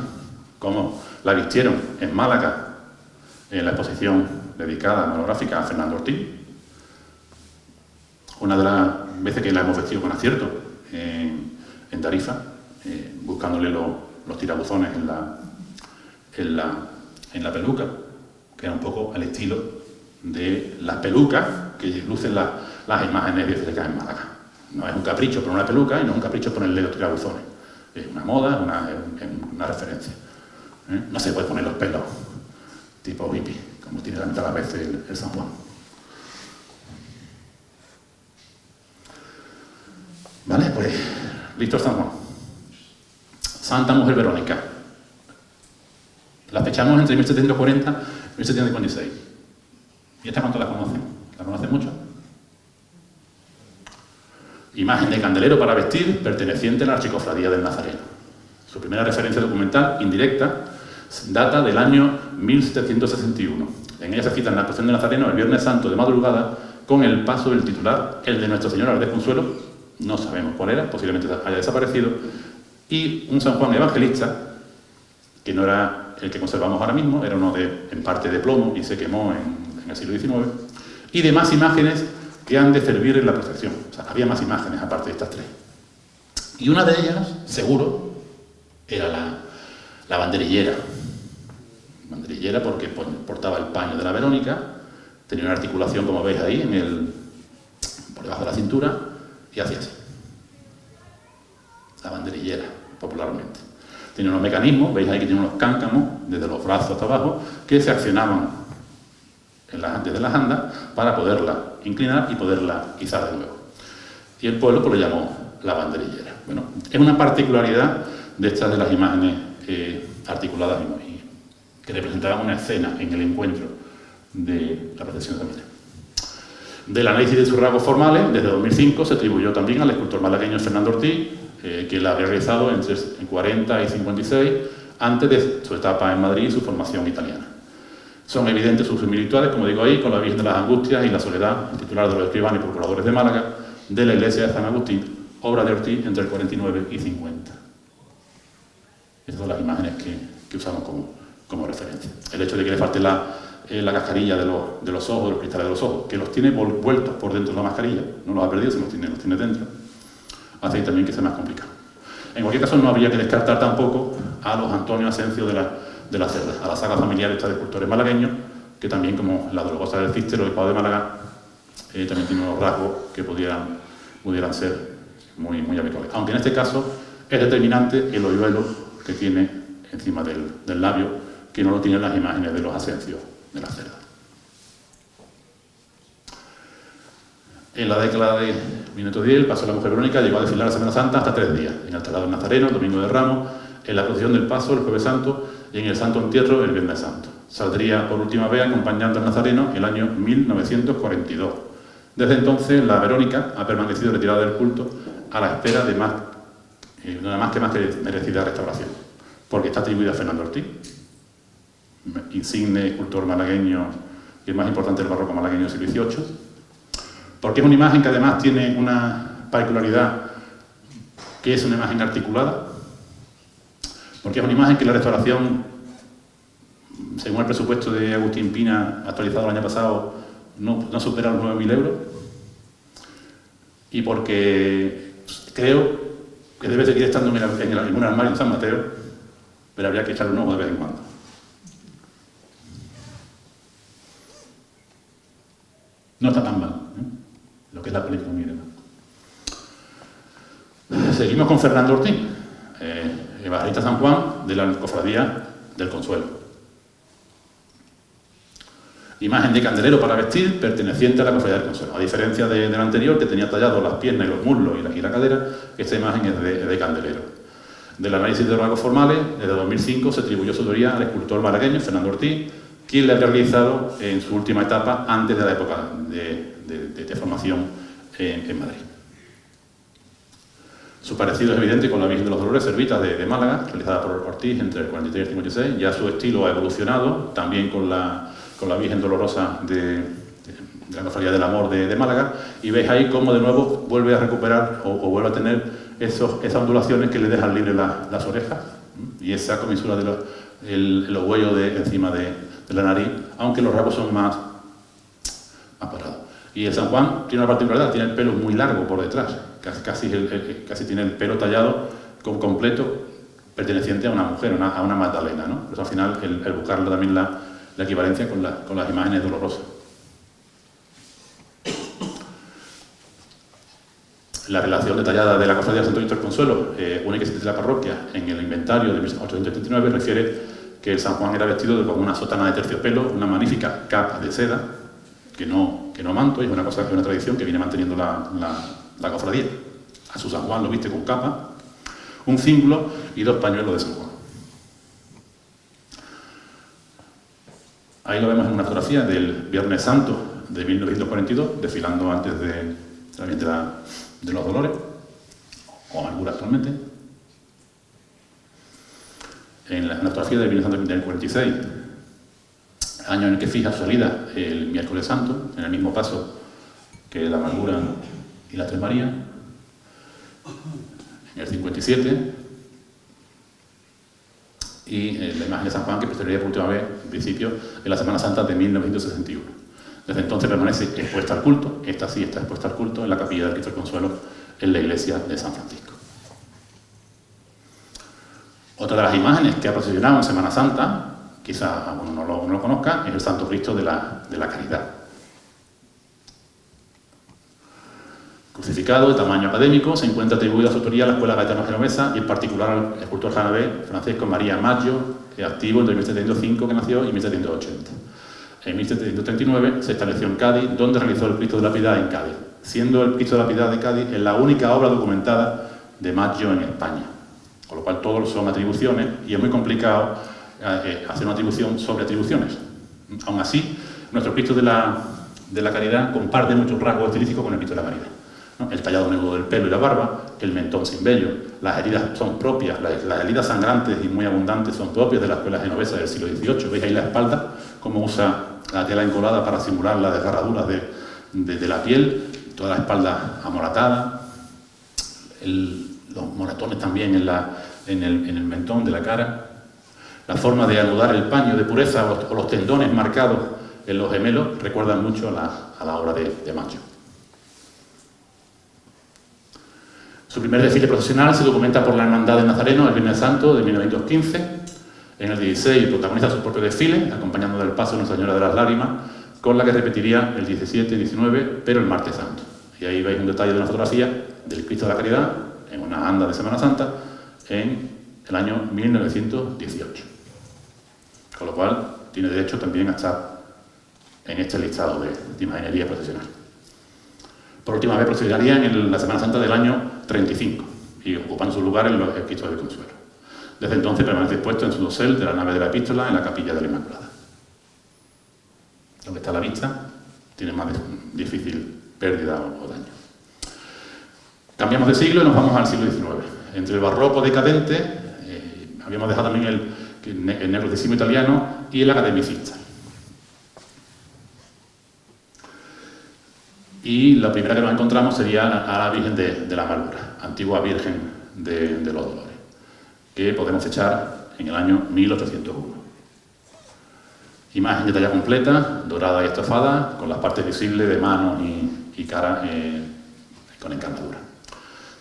cómo la vistieron en Málaga, en la exposición dedicada monográfica a Fernando Ortiz. Una de las veces que la hemos vestido con acierto en Tarifa, buscándole los tirabuzones en la peluca, que era un poco al estilo de las pelucas que lucen las imágenes diocesas en Málaga. No es un capricho poner una peluca y no es un capricho ponerle los tirabuzones. Es una moda, una referencia. No se puede poner los pelos tipo hippie, como tiene la mitad de las veces el San Juan. Vale, pues listo el San Juan. Santa Mujer Verónica. La fechamos entre 1740 y 1756. ¿Y esta cuánto la conocen? ¿La conocen mucho? Imagen de candelero para vestir perteneciente a la Archicofradía del Nazareno. Su primera referencia documental, indirecta, data del año 1761. En ella se cita en la procesión de Nazareno el Viernes Santo de madrugada con el paso del titular, el de Nuestra Señora del Consuelo, no sabemos cuál era, posiblemente haya desaparecido, y un San Juan Evangelista, que no era el que conservamos ahora mismo, era uno en parte de plomo y se quemó en el siglo XIX, y demás imágenes que han de servir en la procesión. O sea, había más imágenes aparte de estas tres. Y una de ellas, seguro, era la banderillera. Banderillera porque portaba el paño de la Verónica, tenía una articulación, como veis ahí, por debajo de la cintura, y hacía así. La banderillera, popularmente. Tiene unos mecanismos, veis ahí que tiene unos cáncamos, desde los brazos hasta abajo, que se accionaban desde las andas para poderla inclinar y poderla izar de nuevo. Y el pueblo pues lo llamó la banderillera. Bueno, es una particularidad de estas de las imágenes articuladas y que representaban una escena en el encuentro de la procesión de Mira. Del análisis de sus rasgos formales, desde 2005 se atribuyó también al escultor malagueño Fernando Ortiz, que la había realizado entre 40 y 56, antes de su etapa en Madrid y su formación italiana. Son evidentes sus similitudes, como digo ahí, con la Virgen de las Angustias y la Soledad, titular de los escribanos y procuradores de Málaga, de la iglesia de San Agustín, obra de Ortiz entre el 49 y 50. Estas son las imágenes que usamos como referencia. El hecho de que le falte la cascarilla de los ojos, de los cristales de los ojos, que los tiene vueltos por dentro de la mascarilla, no los ha perdido, sino los tiene dentro, hace también que sea más complicado. En cualquier caso, no habría que descartar tampoco a los Antonio Asencio de la Cerda, a la saga familiar esta de escultores malagueños, que también, como la Dolorosa del Cístero y Pau de Málaga, también tiene unos rasgos que pudieran ser muy habituales. Aunque en este caso es determinante el hoyuelo que tiene encima del labio, que no lo tienen las imágenes de los Asencios de la Cerda. En la década de 1910, el paso de la mujer Verónica llegó a desfilar la Semana Santa hasta 3 días, en el traslado del Nazareno, el Domingo de Ramos, en la procesión del Paso, el Jueves Santo, y en el Santo Entierro, el Viernes Santo. Saldría por última vez acompañando al Nazareno el año 1942. Desde entonces, la Verónica ha permanecido retirada del culto a la espera de una más que merecida restauración, porque está atribuida a Fernando Ortiz, insigne escultor malagueño y el más importante del barroco malagueño del siglo XVIII, porque es una imagen que además tiene una particularidad, que es una imagen articulada, porque es una imagen que la restauración, según el presupuesto de Agustín Pina, actualizado el año pasado, no supera los 9.000 euros, y porque creo que debe seguir estando en un armario en San Mateo, pero habría que echarle un ojo de vez en cuando. No está tan mal, lo que es la policromía. Seguimos con Fernando Ortiz, evangelista San Juan de la Cofradía del Consuelo. Imagen de candelero para vestir, perteneciente a la Cofradía del Consuelo. A diferencia del anterior, que tenía tallado las piernas y los muslos y la cadera, esta imagen es de candelero. Del análisis de los rasgos formales, desde 2005 se atribuyó su autoría al escultor malagueño Fernando Ortiz, quien la ha realizado en su última etapa antes de la época de formación en Madrid. Su parecido es evidente con la Virgen de los Dolores Servitas de Málaga, realizada por Ortiz entre el 43 y el 56. Ya su estilo ha evolucionado, también con la Virgen Dolorosa de la Cofradía del Amor de Málaga, y veis ahí cómo de nuevo vuelve a recuperar o vuelve a tener esas ondulaciones que le dejan libres las orejas y esa comisura de los huellos encima de la nariz, aunque los rasgos son más parados. Y el San Juan tiene una particularidad, tiene el pelo muy largo por detrás, casi tiene el pelo tallado completo, perteneciente a una mujer, a una Magdalena, ¿no? Pues al final el buscarlo también la equivalencia con las imágenes dolorosas. La relación detallada de la Cofradía del Santo Cristo del Consuelo, única existente de la parroquia, en el inventario de 1879, refiere que el San Juan era vestido con una sotana de terciopelo, una magnífica capa de seda, que no manto, y es una tradición que viene manteniendo la cofradía. A su San Juan lo viste con capa, un cíngulo y 2 pañuelos de San Juan. Ahí lo vemos en una fotografía del Viernes Santo de 1942, desfilando antes de los Dolores, o Amargura actualmente. En la fotografía del Viernes Santo del 46, año en el que fija su salida el Miércoles Santo, en el mismo paso que la Amargura y la Tres Marías. En el 57, y la imagen de San Juan, que posteriormente por última vez, en principio, en la Semana Santa de 1961. Desde entonces permanece expuesta al culto, esta sí está expuesta al culto en la capilla del Cristo del Consuelo, en la iglesia de San Francisco. Otra de las imágenes que ha procesionado en Semana Santa, quizás alguno no lo conozca, es el Santo Cristo de la Caridad. Crucificado de tamaño académico, se encuentra atribuido a su autoría a la Escuela Gaetano-Genovesa y en particular al escultor genovés Francisco María Maggio, activo entre 1705, que nació, y 1780. En 1739 se estableció en Cádiz, donde realizó el Cristo de la Piedad en Cádiz, siendo el Cristo de la Piedad de Cádiz la única obra documentada de Maggio en España. Con lo cual todos son atribuciones y es muy complicado hacer una atribución sobre atribuciones. Aún así, nuestro Cristo de la Caridad comparte muchos rasgos estilísticos con el Cristo de la Caridad, ¿no? El tallado nudo del pelo y la barba, el mentón sin vello, las heridas son propias, las heridas sangrantes y muy abundantes son propias de la escuela genovesa del siglo XVIII. Veis ahí la espalda, cómo usa la tela encolada para simular las desgarraduras de la piel, toda la espalda amoratada, los moratones también en en el mentón de la cara, la forma de anudar el paño de pureza o los tendones marcados en los gemelos recuerdan mucho a la obra de Macho. Su primer desfile procesional se documenta por la Hermandad del Nazareno el Viernes Santo de 1915. En el 16 protagoniza su propio desfile, acompañando del paso de Nuestra Señora de las Lágrimas, con la que repetiría el 17 y 19, pero el Martes Santo. Y ahí veis un detalle de una fotografía del Cristo de la Caridad, en una anda de Semana Santa, en el año 1918. Con lo cual, tiene derecho también a estar en este listado de imaginería procesional. Por última vez procesionaría en la Semana Santa del año 35 y ocupando su lugar en el Cristo del Consuelo. Desde entonces permanece expuesto en su dosel de la nave de la Epístola en la Capilla de la Inmaculada. Donde está a la vista, tiene más difícil pérdida o daño. Cambiamos de siglo y nos vamos al siglo XIX. Entre el barroco decadente, habíamos dejado también el neoclasicismo italiano y el academicista. Y la primera que nos encontramos sería a la Virgen de la Amargura, antigua Virgen de los Dolores, que podemos fechar en el año 1801. Imagen de talla completa, dorada y estofada, con las partes visibles de manos y cara con encarnadura.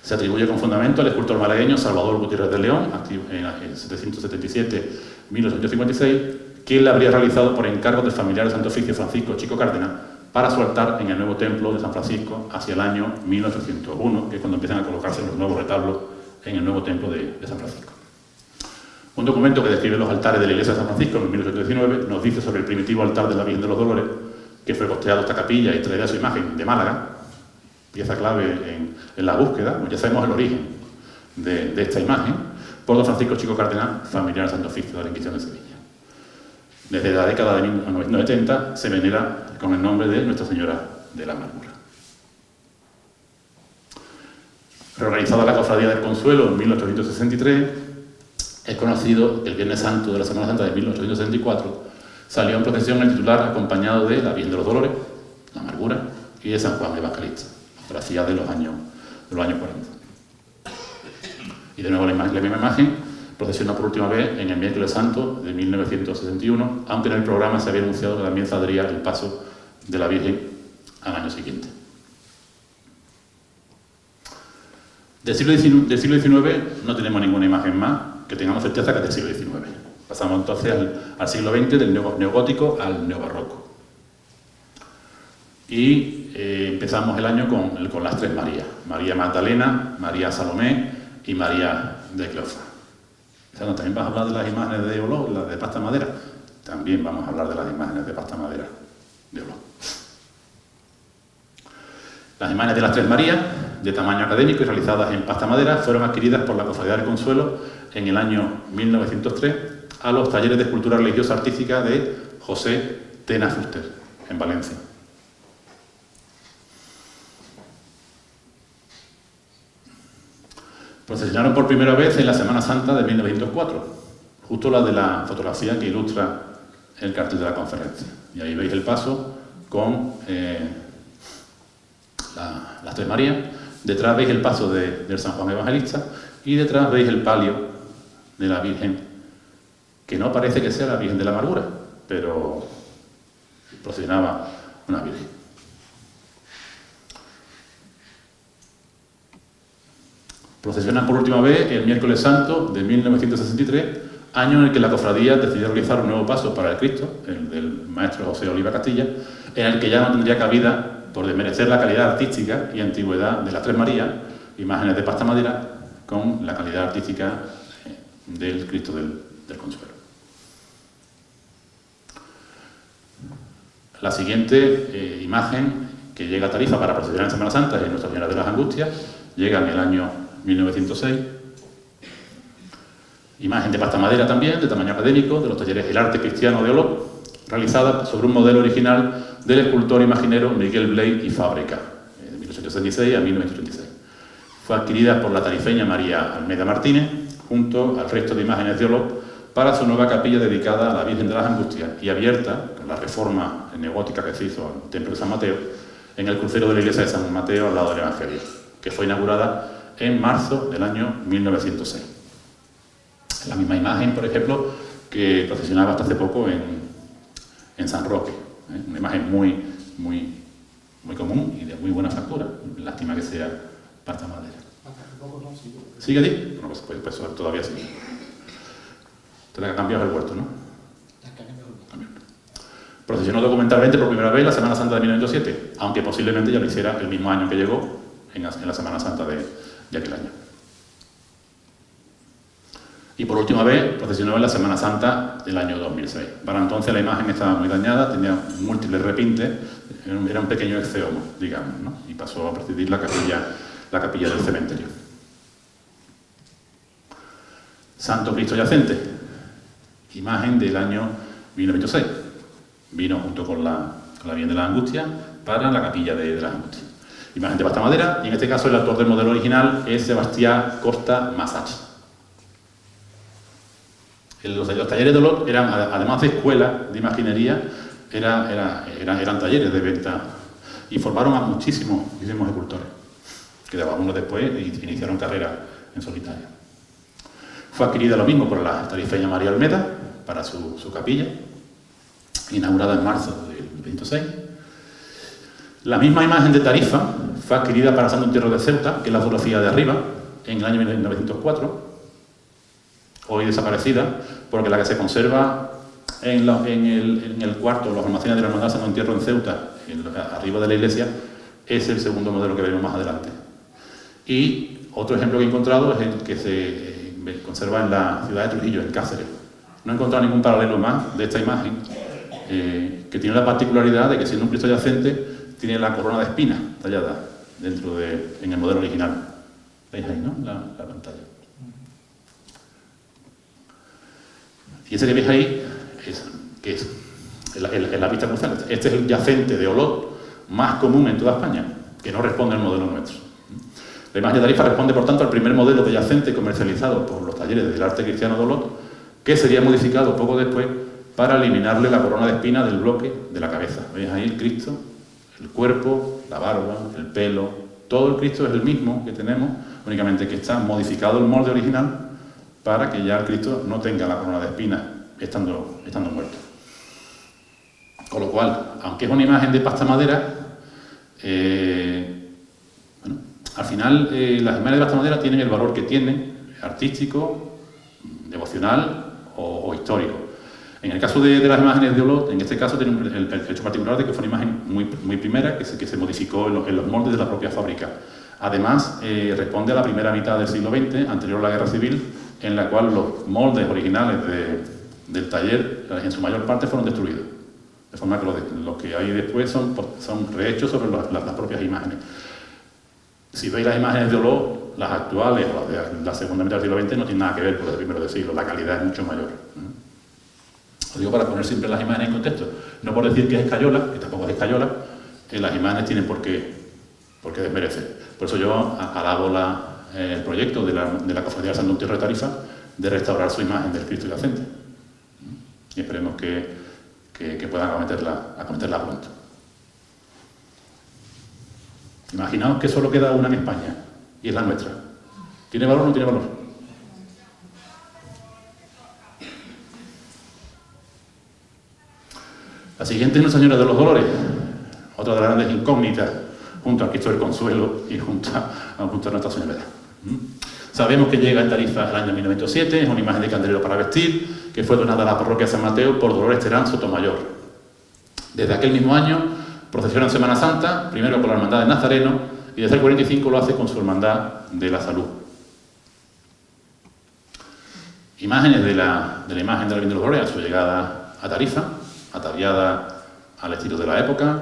Se atribuye con fundamento al escultor malagueño Salvador Gutiérrez de León, en 777-1856, quien la habría realizado por encargo del familiar del Santo Oficio Francisco Chico Cárdenas para su altar en el nuevo templo de San Francisco hacia el año 1801, que es cuando empiezan a colocarse los nuevos retablos en el nuevo templo de San Francisco. Un documento que describe los altares de la iglesia de San Francisco en 1819 nos dice sobre el primitivo altar de la Virgen de los Dolores, que fue costeado esta capilla y traída su imagen de Málaga, pieza clave en la búsqueda, ya sabemos el origen de esta imagen, por don Francisco Chico Cárdenas, familiar del Santo Oficio de la Inquisición de Sevilla. Desde la década de 1970 se venera con el nombre de Nuestra Señora de la Amargura. Reorganizada la Cofradía del Consuelo en 1863, es conocido el Viernes Santo de la Semana Santa de 1864, salió en procesión el titular acompañado de la Virgen de los Dolores, la Amargura, y de San Juan Evangelista, fotografía de los años 40. Y de nuevo la misma imagen procesiona por última vez en el Miércoles Santo de 1961, aunque en el programa se había anunciado que también saldría el paso de la Virgen al año siguiente. Del siglo XIX no tenemos ninguna imagen más que tengamos certeza que es del siglo XIX. Pasamos entonces al siglo XX, del neogótico al neobarroco. Y empezamos el año con las tres Marías: María Magdalena, María Salomé y María de Cleofás. También vas a hablar de las imágenes de Olot, las de pasta madera. También vamos a hablar de las imágenes de pasta madera de Olot. Las imágenes de las tres Marías, de tamaño académico y realizadas en pasta madera, fueron adquiridas por la Cofradía del Consuelo en el año 1903 a los talleres de escultura religiosa artística de José Tena Fuster, en Valencia. Procesionaron por primera vez en la Semana Santa de 1904, justo la de la fotografía que ilustra el cartel de la conferencia. Y ahí veis el paso con las tres Marías. Detrás veis el paso del San Juan Evangelista y detrás veis el palio de la Virgen, que no parece que sea la Virgen de la Amargura, pero procesionaba una Virgen. Procesionan por última vez el Miércoles Santo de 1963, año en el que la cofradía decidió realizar un nuevo paso para el Cristo, el del maestro José Oliva Castilla, en el que ya no tendría cabida, por desmerecer la calidad artística y antigüedad de las tres Marías, imágenes de pasta madera, con la calidad artística del Cristo del Consuelo. La siguiente imagen que llega a Tarifa para procesionar en Semana Santa es Nuestra Señora de las Angustias, llega en el año 1906. Imagen de pasta madera también, de tamaño académico, de los talleres El Arte Cristiano de Olot, realizada sobre un modelo original del escultor imaginero Miguel Blay y Fábrica, de 1866 a 1936. Fue adquirida por la tarifeña María Almeida Martínez, junto al resto de imágenes de Olot, para su nueva capilla dedicada a la Virgen de las Angustias y abierta, con la reforma neogótica que se hizo al Templo de San Mateo, en el crucero de la iglesia de San Mateo al lado del Evangelio, que fue inaugurada en marzo del año 1906. Es la misma imagen, por ejemplo, que procesionaba hasta hace poco en San Roque. Una imagen muy común y de muy buena factura. Lástima que sea pasta madera. ¿Sigue allí? Bueno, pues todavía sí. Te la ha cambiado el huerto, ¿no? Procesionó documentalmente por primera vez la Semana Santa de 1907, aunque posiblemente ya lo hiciera el mismo año que llegó, en la Semana Santa de aquel año. Y por última vez procesionó en la Semana Santa del año 2006. Para entonces la imagen estaba muy dañada, tenía múltiples repintes, era un pequeño exceomo, digamos, ¿no? Y pasó a presidir la capilla del cementerio. Santo Cristo Yacente, imagen del año 1906. Vino junto con la Virgen de la Angustia para la capilla de las Angustias. Imagen de pasta madera, y en este caso el autor del modelo original es Sebastián Costa Masach. Los talleres de Olot eran, además de escuela de imaginería, eran talleres de venta y formaron a muchísimos escultores, que algunos después iniciaron carrera en solitario. Fue adquirida lo mismo por la tarifeña María Almeda para su capilla, inaugurada en marzo del 1906. La misma imagen de Tarifa fue adquirida para Santo Entierro de Ceuta, que es la fotografía de arriba, en el año 1904, hoy desaparecida, porque la que se conserva en el cuarto, los almacenes de la Hermandad Santo Entierro en Ceuta, arriba de la iglesia, es el segundo modelo que veremos más adelante. Y otro ejemplo que he encontrado es el que se conserva en la ciudad de Trujillo, en Cáceres. No he encontrado ningún paralelo más de esta imagen, que tiene la particularidad de que, siendo un Cristo yacente, tiene la corona de espinas tallada en el modelo original. ¿Veis ahí, no? La pantalla. Y ese que veis ahí es la vista cruzada. Este es el yacente de Olot más común en toda España, que no responde al modelo nuestro. La imagen de Tarifa responde, por tanto, al primer modelo de yacente comercializado por los talleres del arte cristiano de Olot, que sería modificado poco después para eliminarle la corona de espinas del bloque de la cabeza. ¿Veis ahí el Cristo? El cuerpo, la barba, el pelo, todo el Cristo es el mismo que tenemos, únicamente que está modificado el molde original para que ya el Cristo no tenga la corona de espinas estando muerto. Con lo cual, aunque es una imagen de pasta madera, al final las imágenes de pasta madera tienen el valor que tienen, artístico, devocional o histórico. En el caso de las imágenes de Olot, en este caso tiene el hecho particular de que fue una imagen muy primera, que se modificó en los moldes de la propia fábrica. Además, responde a la primera mitad del siglo XX, anterior a la Guerra Civil, en la cual los moldes originales del taller, en su mayor parte, fueron destruidos. De forma que los que hay después son rehechos sobre las propias imágenes. Si veis las imágenes de Olot, las actuales o las de la segunda mitad del siglo XX, no tienen nada que ver con las del primero del siglo, la calidad es mucho mayor. Lo digo para poner siempre las imágenes en contexto. No por decir que es escayola, que tampoco es escayola, las imágenes tienen por qué desmerecer. Por eso yo alabo el proyecto de la Cofradía del Santo Entierro de Tarifa de restaurar su imagen del Cristo Yacente. Y esperemos que puedan acometerla pronto. Imaginaos que solo queda una en España, y es la nuestra. ¿Tiene valor o no tiene valor? La siguiente es Nuestra Señora de los Dolores, otra de las grandes incógnitas, junto al Cristo del Consuelo y junto a Nuestra Señora. Sabemos que llega en Tarifa el año 1907, es una imagen de candelero para vestir, que fue donada a la parroquia de San Mateo por Dolores Terán Sotomayor. Desde aquel mismo año procesiona en Semana Santa, primero con la Hermandad de Nazareno, y desde el 45 lo hace con su Hermandad de la Salud. Imágenes de la imagen de la Virgen de los Dolores a su llegada a Tarifa, ataviada al estilo de la época,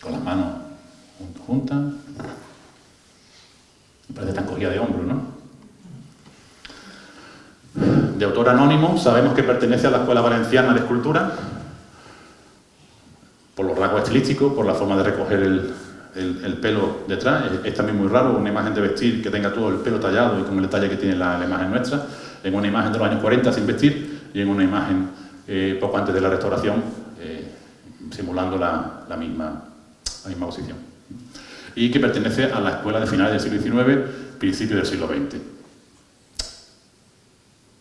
con las manos juntas. Me parece tan cogida de hombro, ¿no? De autor anónimo, sabemos que pertenece a la Escuela Valenciana de Escultura, por los rasgos estilísticos, por la forma de recoger el pelo detrás. Es también muy raro una imagen de vestir que tenga todo el pelo tallado y con el detalle que tiene la imagen nuestra, en una imagen de los años 40 sin vestir y en una imagen poco antes de la restauración, simulando la misma posición. Y que pertenece a la escuela de finales del siglo XIX, principios del siglo XX.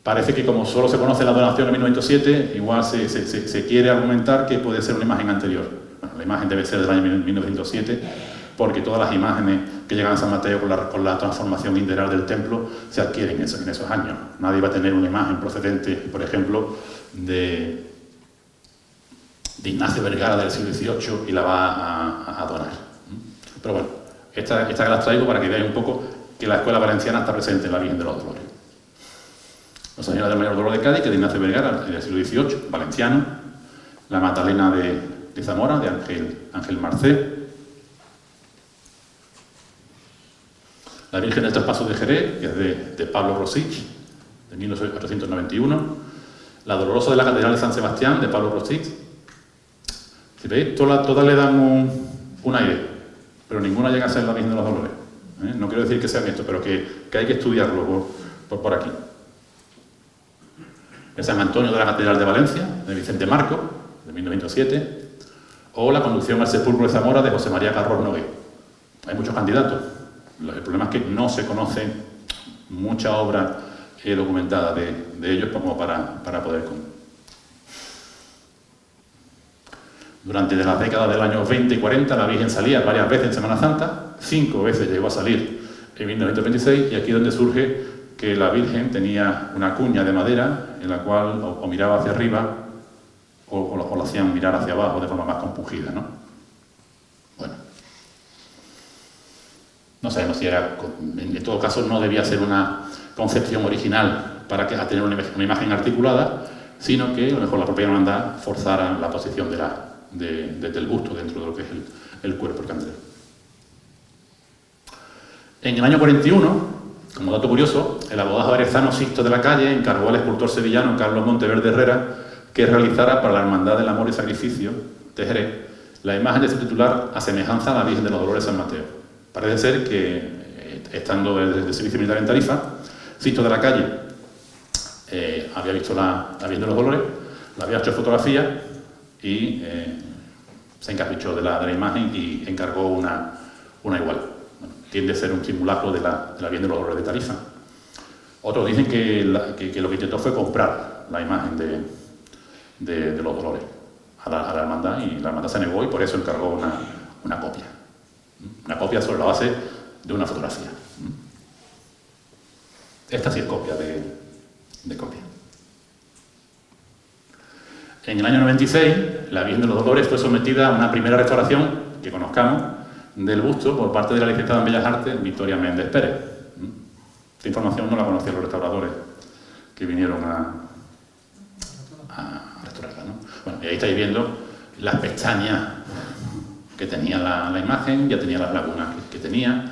Parece que como solo se conoce la donación en 1907, igual se quiere argumentar que puede ser una imagen anterior. Bueno, la imagen debe ser del año 1907, porque todas las imágenes que llegan a San Mateo con la transformación integral del templo se adquieren en esos años. Nadie va a tener una imagen procedente, por ejemplo, de Ignacio Vergara del siglo XVIII y la va a donar. Pero bueno, esta que las traigo para que veáis un poco que la escuela valenciana está presente en la Virgen de los Dolores. Nuestra Señora del Mayor Dolor de Cádiz, que es de Ignacio Vergara, del siglo XVIII, valenciano. La Magdalena de Zamora, de Ángel Marcé. La Virgen del Traspaso de Jerez, que es de Pablo Rosich, de 1891. La Dolorosa de la Catedral de San Sebastián, de Pablo Rosich. Si veis, todas le dan un aire, pero ninguna llega a ser la Virgen de los Dolores. No quiero decir que sean esto, pero que hay que estudiarlo por aquí. El San Antonio de la Catedral de Valencia, de Vicente Marco, de 1907, o la Conducción al Sepulcro de Zamora, de José María Carros Nogué. Hay muchos candidatos. El problema es que no se conoce mucha obra documentada de ellos como para poder conocer. Durante las décadas del año 20 y 40, la Virgen salía varias veces en Semana Santa, 5 veces llegó a salir en 1926, y aquí es donde surge que la Virgen tenía una cuña de madera en la cual o miraba hacia arriba o la hacían mirar hacia abajo de forma más compungida, ¿no? Bueno, no sabemos si era, en todo caso no debía ser una concepción original para tener una imagen articulada, sino que a lo mejor la propia hermandad forzara la posición del busto dentro de lo que es el cuerpo, el candelero. En el año 41, como dato curioso, el abogado arezano Sixto de la Calle encargó al escultor sevillano Carlos Monteverde Herrera que realizara para la Hermandad del Amor y Sacrificio de Jerez la imagen de su titular a semejanza a la Virgen de los Dolores San Mateo. Parece ser que, estando de servicio militar en Tarifa, Sixto de la Calle había visto la Virgen de los Dolores, la había hecho fotografía y se encaprichó de la imagen y encargó una igual. Bueno, tiende a ser un simulacro de la Virgen de los Dolores de Tarifa. Otros dicen que lo que intentó fue comprar la imagen de los Dolores a la hermandad, y la hermandad se negó y por eso encargó una copia. Una copia sobre la base de una fotografía. Esta sí es copia de copia. En el año 96, la Virgen de los Dolores fue sometida a una primera restauración, que conozcamos, del busto por parte de la licenciada en Bellas Artes, Victoria Méndez Pérez. Esta información no la conocían los restauradores que vinieron a restaurarla, ¿no? Bueno, y ahí estáis viendo las pestañas que tenía la imagen, ya tenía las lagunas que tenía,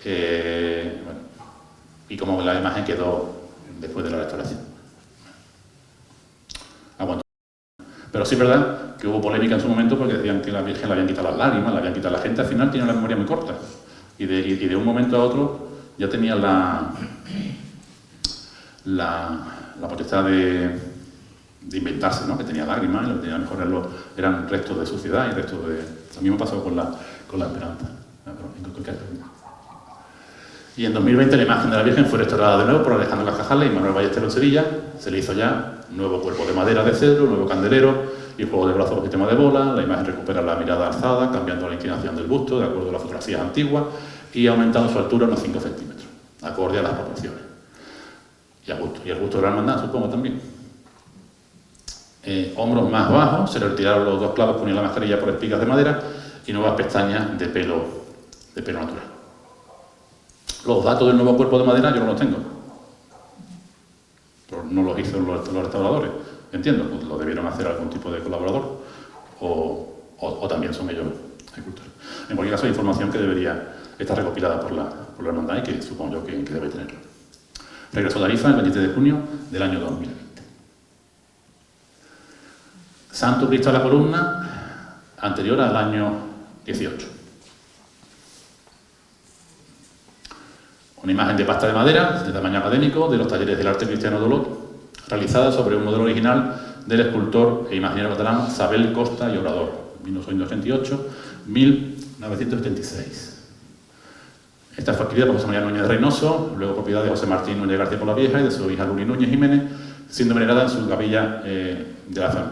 bueno, y cómo la imagen quedó después de la restauración. Aguantó. Pero sí es verdad que hubo polémica en su momento porque decían que la Virgen le habían quitado las lágrimas, le habían quitado la gente. Al final tiene una memoria muy corta y de un momento a otro ya tenía la potestad de inventarse, ¿no? Que tenía lágrimas, y lo que tenía mejor eran restos de suciedad y restos de... Lo mismo pasó con la Esperanza. Y en 2020 la imagen de la Virgen fue restaurada de nuevo por Alejandro Cajajales y Manuel Ballesteros en Sevilla. Se le hizo ya nuevo cuerpo de madera de cedro, nuevo candelero y juego de brazos con sistema de bola. La imagen recupera la mirada alzada, cambiando la inclinación del busto de acuerdo a las fotografías antiguas y aumentando su altura unos 5 centímetros, acorde a las proporciones. Y el busto de la hermandad, supongo, también. Hombros más bajos, se le retiraron los 2 clavos, ponía la mascarilla por espigas de madera y nuevas pestañas de pelo natural. Los datos del nuevo cuerpo de madera yo no los tengo. Pero no los hizo los restauradores, entiendo, lo debieron hacer algún tipo de colaborador o también son ellos escultores. En cualquier caso, hay información que debería estar recopilada por la hermandad y que supongo yo que debe tenerlo. Regresó a Tarifa el 23 de junio del año 2020. Santo Cristo a la columna, anterior al año 18. Una imagen de pasta de madera, de tamaño académico, de los talleres del arte cristiano de Olot, realizada sobre un modelo original del escultor e imaginero catalán Sabel Costa y Obrador, 1988-1976. Esta fue adquirida por José María Núñez de Reynoso, luego propiedad de José Martín Núñez García por la Vieja y de su hija Luli Núñez Jiménez, siendo venerada en su capilla de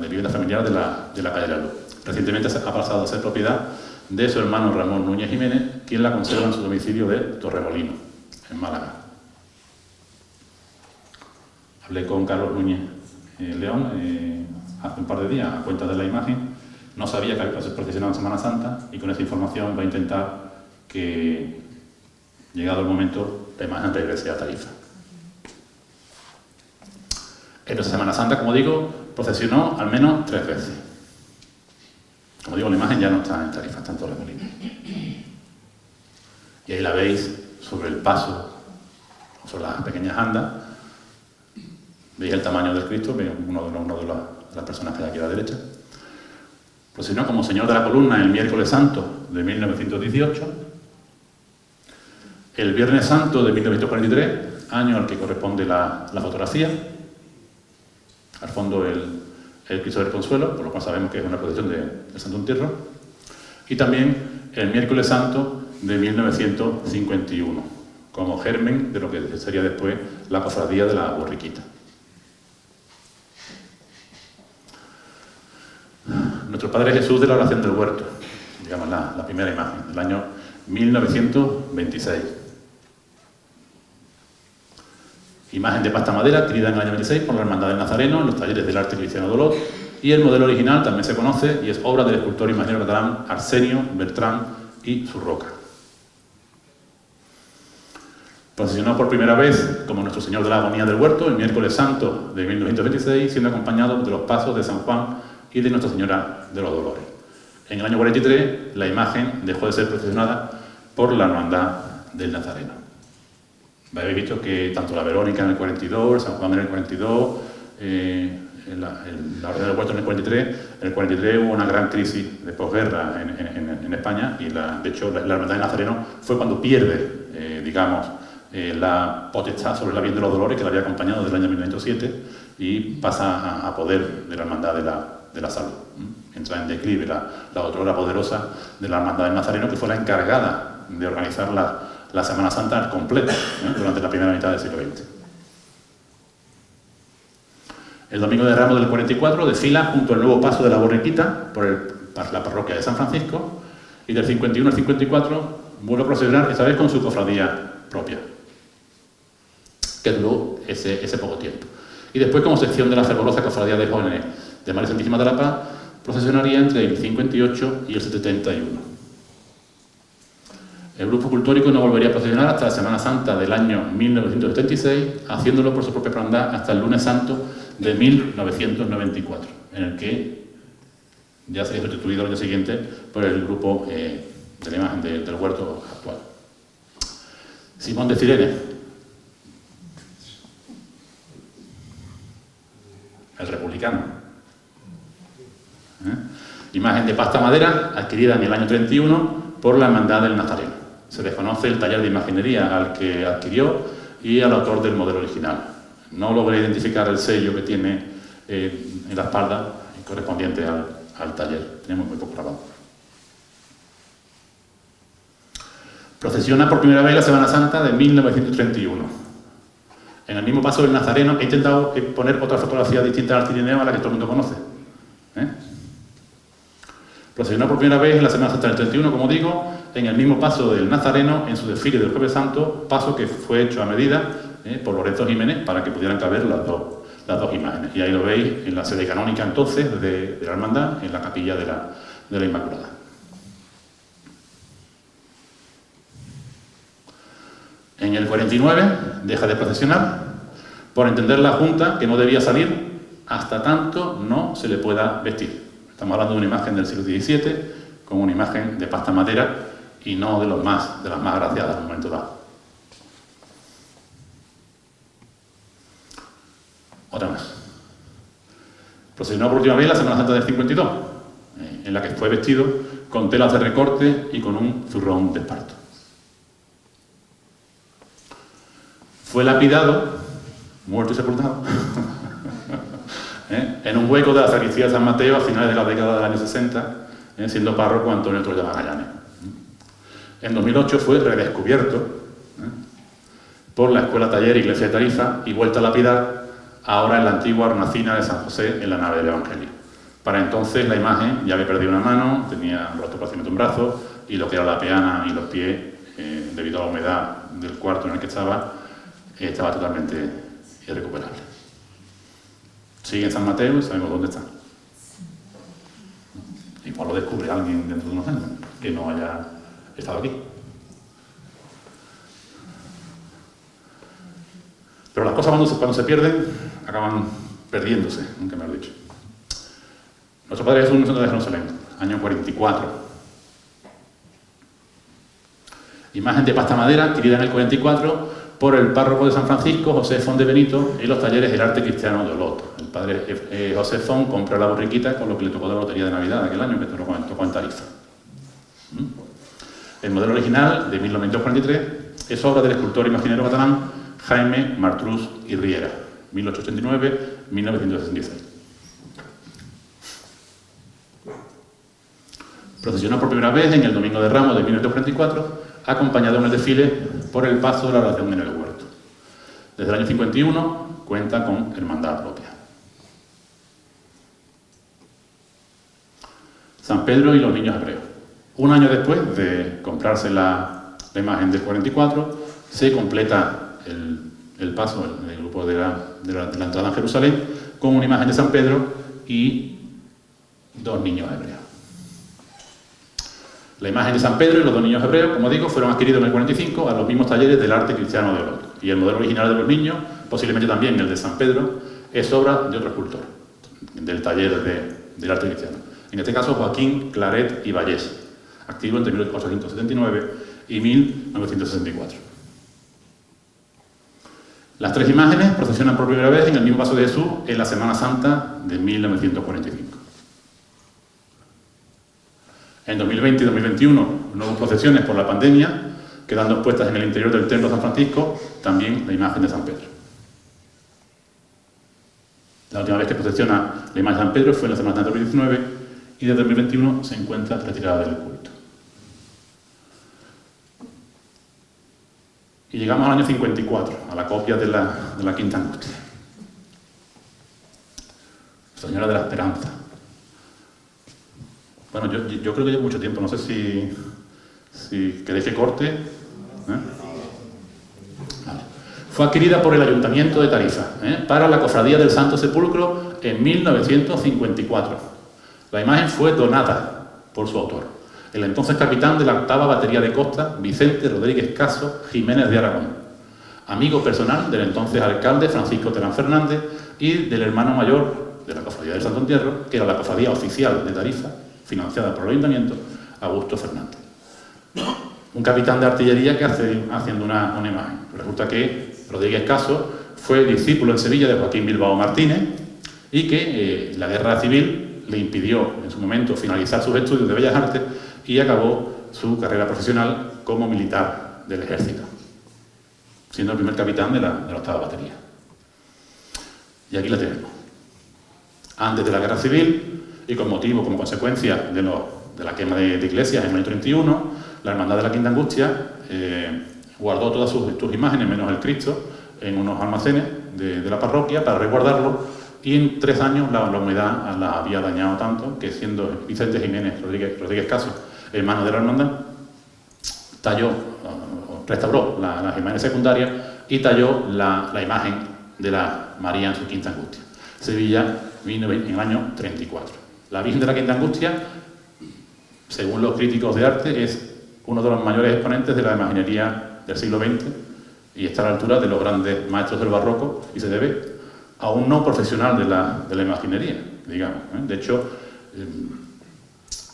vivienda familiar de la calle La Luz. Recientemente ha pasado a ser propiedad de su hermano Ramón Núñez Jiménez, quien la conserva en su domicilio de Torremolino, en Málaga. Hablé con Carlos Núñez León hace un par de días a cuenta de la imagen. No sabía que había sido procesionado en Semana Santa y con esa información va a intentar que, llegado el momento, la imagen regrese a Tarifa. En nuestra Semana Santa, como digo, procesionó al menos 3 veces. Como digo, la imagen ya no está en Tarifa, está en Torremolinos. Y ahí la veis sobre el paso, sobre las pequeñas andas. Veis el tamaño del Cristo, veis uno de las personas que hay aquí a la derecha. Procesionó como Señor de la Columna el miércoles santo de 1918, el Viernes Santo de 1943, año al que corresponde la fotografía, al fondo el Cristo del Consuelo, por lo cual sabemos que es una procesión del Santo Entierro, y también el Miércoles Santo de 1951, como germen de lo que sería después la cofradía de la Borriquita. Nuestro Padre Jesús de la Oración del Huerto, digamos la primera imagen, del año 1926. Imagen de pasta madera, adquirida en el año 26 por la Hermandad del Nazareno en los talleres del arte cristiano de Olot, y el modelo original también se conoce y es obra del escultor imaginero catalán Arsenio Bertran y Surroca. Procesionó por primera vez como Nuestro Señor de la Agonía del Huerto el miércoles santo de 1926, siendo acompañado de los pasos de San Juan y de Nuestra Señora de los Dolores. En el año 43 la imagen dejó de ser procesionada por la Hermandad del Nazareno. Habéis visto que tanto la Verónica en el 42, el San Juan en el 42, la Orden del Huerto en el 43. En el 43 hubo una gran crisis de posguerra en España y de hecho la Hermandad del Nazareno fue cuando pierde, la potestad sobre la Virgen de los Dolores, que la había acompañado desde el año 1907, y pasa a poder de la Hermandad de la Salud. Entra en declive la otrora poderosa de la Hermandad del Nazareno, que fue la encargada de organizar la Semana Santa completa durante la primera mitad del siglo XX. El Domingo de Ramos del 44 desfila junto al nuevo paso de la Borriquita por la parroquia de San Francisco, y del 51 al 54 vuelve a procesionar, esta vez con su cofradía propia, que duró ese poco tiempo. Y después, como sección de la fervorosa cofradía de jóvenes de María Santísima de la Paz, procesionaría entre el 58 y el 71. El grupo escultórico no volvería a procesionar hasta la Semana Santa del año 1976, haciéndolo por su propia hermandad hasta el Lunes Santo de 1994, en el que ya sería sustituido al año siguiente por el grupo de la imagen del huerto actual. Simón de Cirene, el republicano. Imagen de pasta madera, adquirida en el año 31 por la Hermandad del Nazareno. Se desconoce el taller de imaginería al que adquirió y al autor del modelo original. No logré identificar el sello que tiene en la espalda correspondiente al taller. Tenemos muy poco grabado. Procesiona por primera vez la Semana Santa de 1931. En el mismo paso del Nazareno he intentado poner otra fotografía distinta al Cirineo a la que todo el mundo conoce. Procesionó por primera vez en la Semana Santa del 31, como digo, en el mismo paso del Nazareno en su desfile del Jueves Santo, paso que fue hecho a medida por Lorenzo Jiménez para que pudieran caber las dos imágenes. Y ahí lo veis en la sede canónica entonces de la Hermandad, en la capilla de la Inmaculada. En el 49 deja de procesionar por entender la Junta que no debía salir hasta tanto no se le pueda vestir. Estamos hablando de una imagen del siglo XVII con una imagen de pasta madera y no de las más agraciadas en un momento dado. Otra más. Procesionó por última vez la Semana Santa del 52, en la que fue vestido con telas de recorte y con un zurrón de esparto. Fue lapidado, muerto y sepultado, en un hueco de la sacristía de San Mateo a finales de la década del año 60, siendo párroco Antonio Troya Magallanes. En 2008 fue redescubierto por la Escuela Taller Iglesia de Tarifa y vuelto a lapidar ahora en la antigua hornacina de San José en la nave del Evangelio. Para entonces la imagen ya había perdido una mano, tenía roto parcialmente un brazo y lo que era la peana y los pies, debido a la humedad del cuarto en el que estaba totalmente irrecuperable. Sigue en San Mateo y sabemos dónde está. Igual lo descubre alguien dentro de unos años que no haya estado aquí. Pero las cosas cuando se pierden acaban perdiéndose, nunca me lo he dicho. Nuestro Padre Jesús de Jerusalén, año 44. Imagen de pasta madera adquirida en el 44 por el párroco de San Francisco, José Font de Benito, en los talleres del arte cristiano de Olot. El padre José Font compró la borriquita con lo que le tocó de la lotería de Navidad de aquel año, que tocó en Tarifa. El modelo original, de 1943, es obra del escultor imaginero catalán Jaime Martrus y Riera, 1889-1966. Procesionó por primera vez en el Domingo de Ramos de 1944, acompañado en el desfile por el paso de la oración en el huerto. Desde el año 51 cuenta con hermandad propia. San Pedro y los niños hebreos. Un año después de comprarse la imagen del 44, se completa el paso del grupo de la entrada en Jerusalén con una imagen de San Pedro y dos niños hebreos. La imagen de San Pedro y los dos niños hebreos, como digo, fueron adquiridos en el 45 a los mismos talleres del arte cristiano de Olot. Y el modelo original de los niños, posiblemente también el de San Pedro, es obra de otro escultor, del taller del arte cristiano. En este caso, Joaquín Claret y Vallés, activo entre 1879 y 1964. Las tres imágenes procesionan por primera vez en el mismo paso de Jesús en la Semana Santa de 1945. En 2020 y 2021 no hubo procesiones por la pandemia, quedando expuestas en el interior del templo de San Francisco también la imagen de San Pedro. La última vez que procesiona la imagen de San Pedro fue en la Semana Santa de 2019 y desde 2021 se encuentra retirada del culto. Y llegamos al año 54, a la copia de la Quinta Angustia. Señora de la Esperanza. Bueno, yo creo que llevo mucho tiempo, no sé si queréis que corte. Vale. Fue adquirida por el Ayuntamiento de Tarifa para la Cofradía del Santo Sepulcro en 1954. La imagen fue donada por su autor, el entonces capitán de la 8ª Batería de Costa, Vicente Rodríguez Caso Jiménez de Aragón, amigo personal del entonces alcalde Francisco Terán Fernández y del hermano mayor de la Cofradía del Santo Entierro, que era la cofradía oficial de Tarifa, financiada por el Ayuntamiento, Augusto Fernández. Un capitán de artillería que haciendo una imagen. Resulta que Rodríguez Caso fue discípulo en Sevilla de Joaquín Bilbao Martínez y que la guerra civil le impidió en su momento finalizar sus estudios de Bellas Artes y acabó su carrera profesional como militar del ejército, siendo el primer capitán de la 8ª Batería. Y aquí la tenemos. Antes de la guerra civil, y como consecuencia de la quema de iglesias en el año 31, la Hermandad de la Quinta Angustia guardó todas sus imágenes, menos el Cristo, en unos almacenes de la parroquia para resguardarlo, y en 3 años la humedad la había dañado tanto que, siendo Vicente Jiménez Rodríguez Caso, hermano de la hermandad, restauró las imágenes secundarias y talló la imagen de la María en su Quinta Angustia. Sevilla vino en el año 34. La Virgen de la Quinta Angustia, según los críticos de arte, es uno de los mayores exponentes de la imaginería del siglo XX y está a la altura de los grandes maestros del barroco y se debe a un no profesional de la imaginería, digamos. De hecho,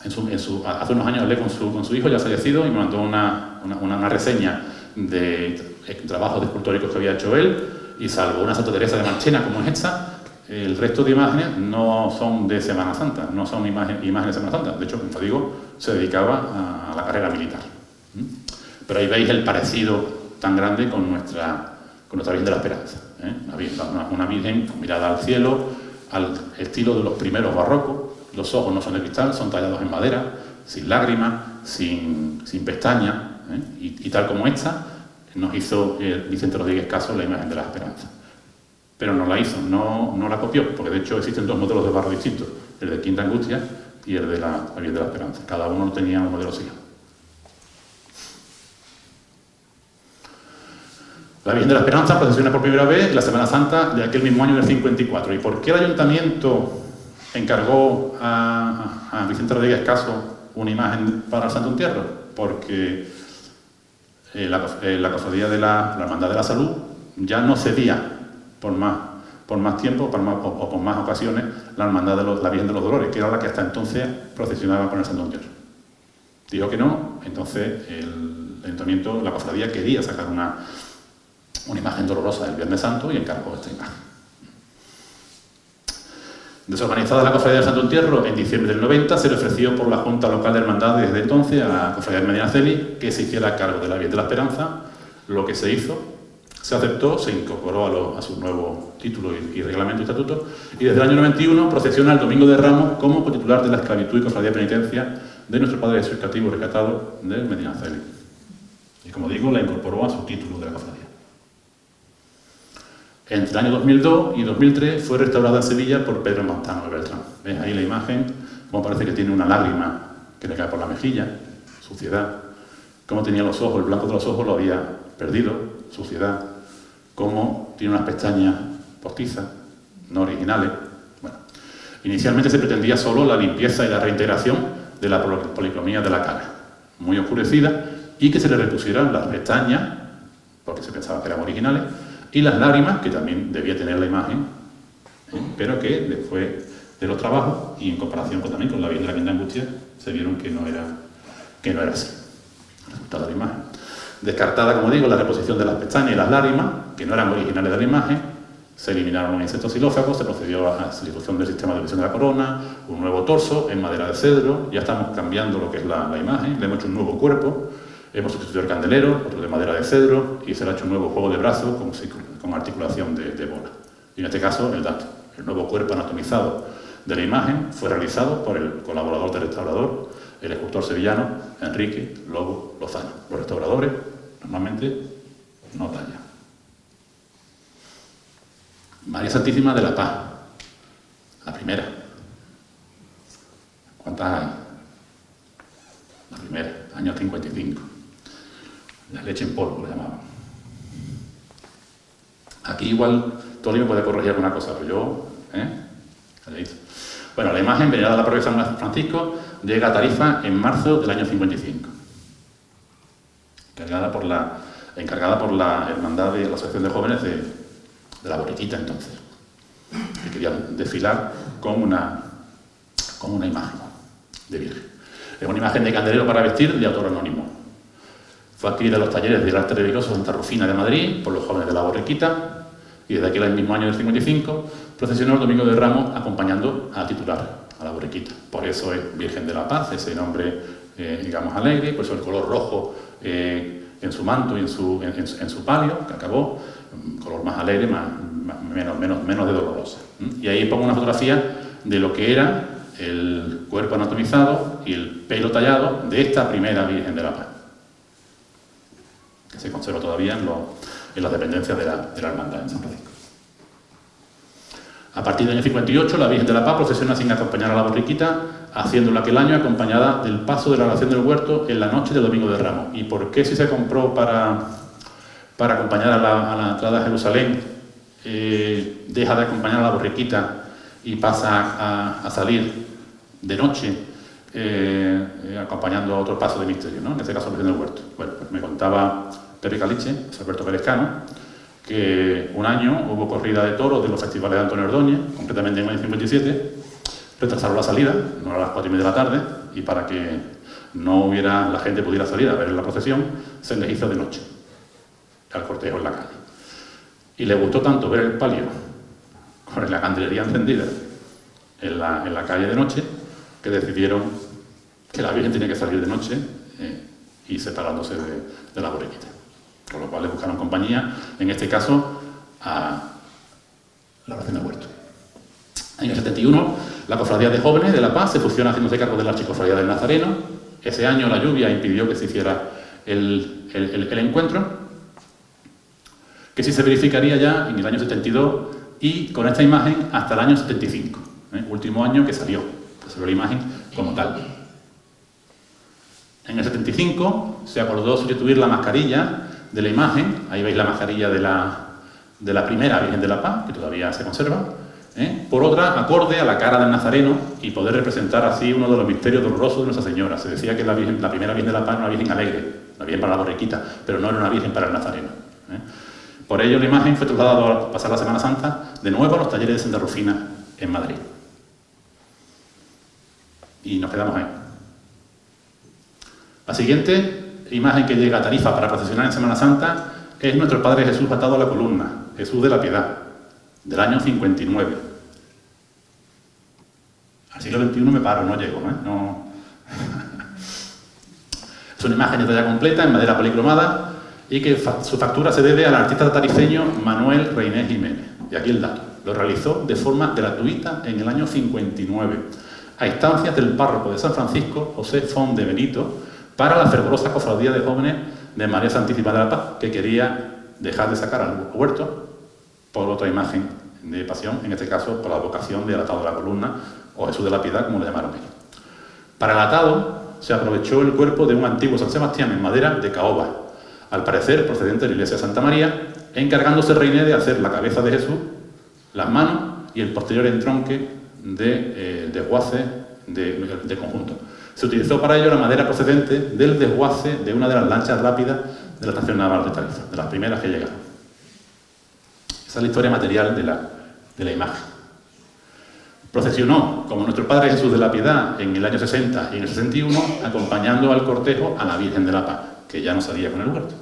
hace unos años hablé con su hijo ya fallecido y me mandó una reseña de trabajos escultóricos que había hecho él, y salvo una Santa Teresa de Marchena como es esta, el resto de imágenes no son de Semana Santa, no son imágenes de Semana Santa. De hecho, como digo, se dedicaba a la carrera militar. Pero ahí veis el parecido tan grande con nuestra Virgen de la Esperanza. Una Virgen mirada al cielo, al estilo de los primeros barrocos. Los ojos no son de cristal, son tallados en madera, sin lágrimas, sin pestañas, Y tal como esta, nos hizo Vicente Rodríguez Caso la imagen de la Esperanza. Pero no la hizo, no la copió, porque de hecho existen dos modelos de barro distintos, el de Quinta Angustia y el de la Virgen de la Esperanza. Cada uno tenía un modelo así. La Virgen de la Esperanza procesiona por primera vez en la Semana Santa de aquel mismo año del 54. ¿Y por qué el Ayuntamiento encargó a Vicente Rodríguez Caso una imagen para el Santo Entierro? Porque la cofradía de la Hermandad de la Salud ya no cedía por más tiempo o por más ocasiones la Hermandad de la Virgen de los Dolores, que era la que hasta entonces procesionaba con el Santo Entierro. Dijo que no, entonces el Ayuntamiento, la cofradía, quería sacar una imagen dolorosa del Viernes Santo y encargó esta imagen. Desorganizada la cofradía del Santo Entierro, en diciembre del 90 se le ofreció por la Junta Local de Hermandades desde entonces a la cofradía de Medinaceli que se hiciera cargo de la Virgen de la Esperanza, lo que se hizo. Se aceptó, se incorporó a su nuevo título y reglamento y estatuto, y desde el año 91 procesiona el Domingo de Ramos como cotitular de la esclavitud y cofradía de penitencia de nuestro Padre Jesús Cautivo rescatado de Medinaceli. Y como digo, la incorporó a su título de la cofradía. Entre el año 2002 y 2003 fue restaurada en Sevilla por Pedro Montano de Beltrán. ¿Ves ahí la imagen? Como parece que tiene una lágrima que le cae por la mejilla, suciedad. Cómo tenía los ojos, el blanco de los ojos lo había perdido, suciedad. Cómo tiene unas pestañas postizas, no originales. Bueno, inicialmente se pretendía solo la limpieza y la reintegración de la policromía de la cara, muy oscurecida, y que se le repusieran las pestañas, porque se pensaba que eran originales, y las lágrimas, que también debía tener la imagen, pero que después de los trabajos, y en comparación también con la Virgen de la Quinta Angustia, se vieron que no era así. El resultado de la imagen. Descartada, como digo, la reposición de las pestañas y las lágrimas, que no eran originales de la imagen, se eliminaron los insectos xilófagos, se procedió a la sustitución del sistema de visión de la corona, un nuevo torso en madera de cedro, ya estamos cambiando lo que es la imagen, le hemos hecho un nuevo cuerpo, hemos sustituido el candelero, otro de madera de cedro, y se le ha hecho un nuevo juego de brazos con articulación de bola. Y en este caso, el dato, el nuevo cuerpo anatomizado de la imagen fue realizado por el colaborador del restaurador, el escultor sevillano Enrique Lobo Lozano. Los restauradores normalmente no tallan. María Santísima de la Paz, la primera. ¿Cuántas hay? La primera, año 55. La leche en polvo, lo llamaban. Aquí igual Tony me puede corregir alguna cosa, pero yo... Bueno, la imagen, venerada a la parroquia de San Francisco, llega a Tarifa en marzo del año 55. Encargada por la Hermandad de la Asociación de Jóvenes de la Borriquita, entonces, que querían desfilar con una imagen de Virgen. Es una imagen de candelero para vestir de autor anónimo. Fue adquirida en los talleres del arte religioso Santa Rufina de Madrid por los jóvenes de la Borriquita, y desde aquel mismo año del 55 procesionó el Domingo de Ramos acompañando a titular, a la Borriquita. Por eso es Virgen de la Paz, ese nombre, digamos, alegre, por eso el color rojo en su manto y en su palio, que acabó, un color más alegre, menos de dolorosa. Y ahí pongo una fotografía de lo que era el cuerpo anatomizado y el pelo tallado de esta primera Virgen de la Paz, que se conserva todavía en las dependencias de la Hermandad en San Francisco. A partir del año 58, la Virgen de la Paz procesiona sin acompañar a la Borriquita, haciéndola aquel año acompañada del paso de la oración del huerto en la noche del Domingo de Ramos. ¿Y por qué si se compró para acompañar a la entrada a Jerusalén, deja de acompañar a la Borriquita y pasa a salir de noche acompañando a otro paso de misterio, ¿no? En este caso, la Virgen del Huerto? Bueno, pues me contaba Pepe Caliche, Alberto Pérezcano, que un año hubo corrida de toros de los festivales de Antonio Ordóñez, concretamente en el año 57, retrasaron la salida, no a las 4:30 de la tarde, y para que la gente pudiera salir a ver la procesión, se les hizo de noche, al cortejo en la calle. Y les gustó tanto ver el palio con la candelería encendida en la calle de noche, que decidieron que la Virgen tenía que salir de noche y separándose de la Borriquita. Con lo cual le buscaron compañía, en este caso, a la oración del huerto. En el 71, la Cofradía de Jóvenes de La Paz se fusiona haciéndose cargo de la Archicofradía del Nazareno. Ese año la lluvia impidió que se hiciera el encuentro, que sí se verificaría ya en el año 72 y con esta imagen hasta el año 75, último año que salió la imagen como tal. En el 75 se acordó sustituir la mascarilla de la imagen, ahí veis la mascarilla de la primera Virgen de la Paz, que todavía se conserva, por otra acorde a la cara del Nazareno y poder representar así uno de los misterios dolorosos de Nuestra Señora. Se decía que la primera Virgen de la Paz era una Virgen alegre, una Virgen para la borriquita, pero no era una Virgen para el Nazareno. Por ello la imagen fue trasladada a pasar la Semana Santa de nuevo a los talleres de Santa Rufina en Madrid. Y nos quedamos ahí. La siguiente imagen que llega a Tarifa para procesionar en Semana Santa es nuestro Padre Jesús atado a la columna, Jesús de la Piedad, del año 59. Al siglo XXI me paro, no llego, no. Es una imagen de talla completa, en madera policromada, y que su factura se debe al artista tarifeño Manuel Reynés Jiménez. Y aquí el dato. Lo realizó de forma gratuita en el año 59, a instancias del párroco de San Francisco, José Font de Benito, para la fervorosa cofradía de jóvenes de María Santísima de la Paz, que quería dejar de sacar al huerto por otra imagen de pasión, en este caso por la vocación del atado de la columna, o Jesús de la Piedad, como le llamaron ellos. Para el atado se aprovechó el cuerpo de un antiguo San Sebastián en madera de caoba, al parecer procedente de la iglesia de Santa María, encargándose Reynés de hacer la cabeza de Jesús, las manos y el posterior entronque de desguace de conjunto. Se utilizó para ello la madera procedente del desguace de una de las lanchas rápidas de la estación naval de Tarifa, de las primeras que llegaron. Esa es la historia material de la imagen. Procesionó, como nuestro Padre Jesús de la Piedad, en el año 60 y en el 61, acompañando al cortejo a la Virgen de la Paz, que ya no salía con el huerto.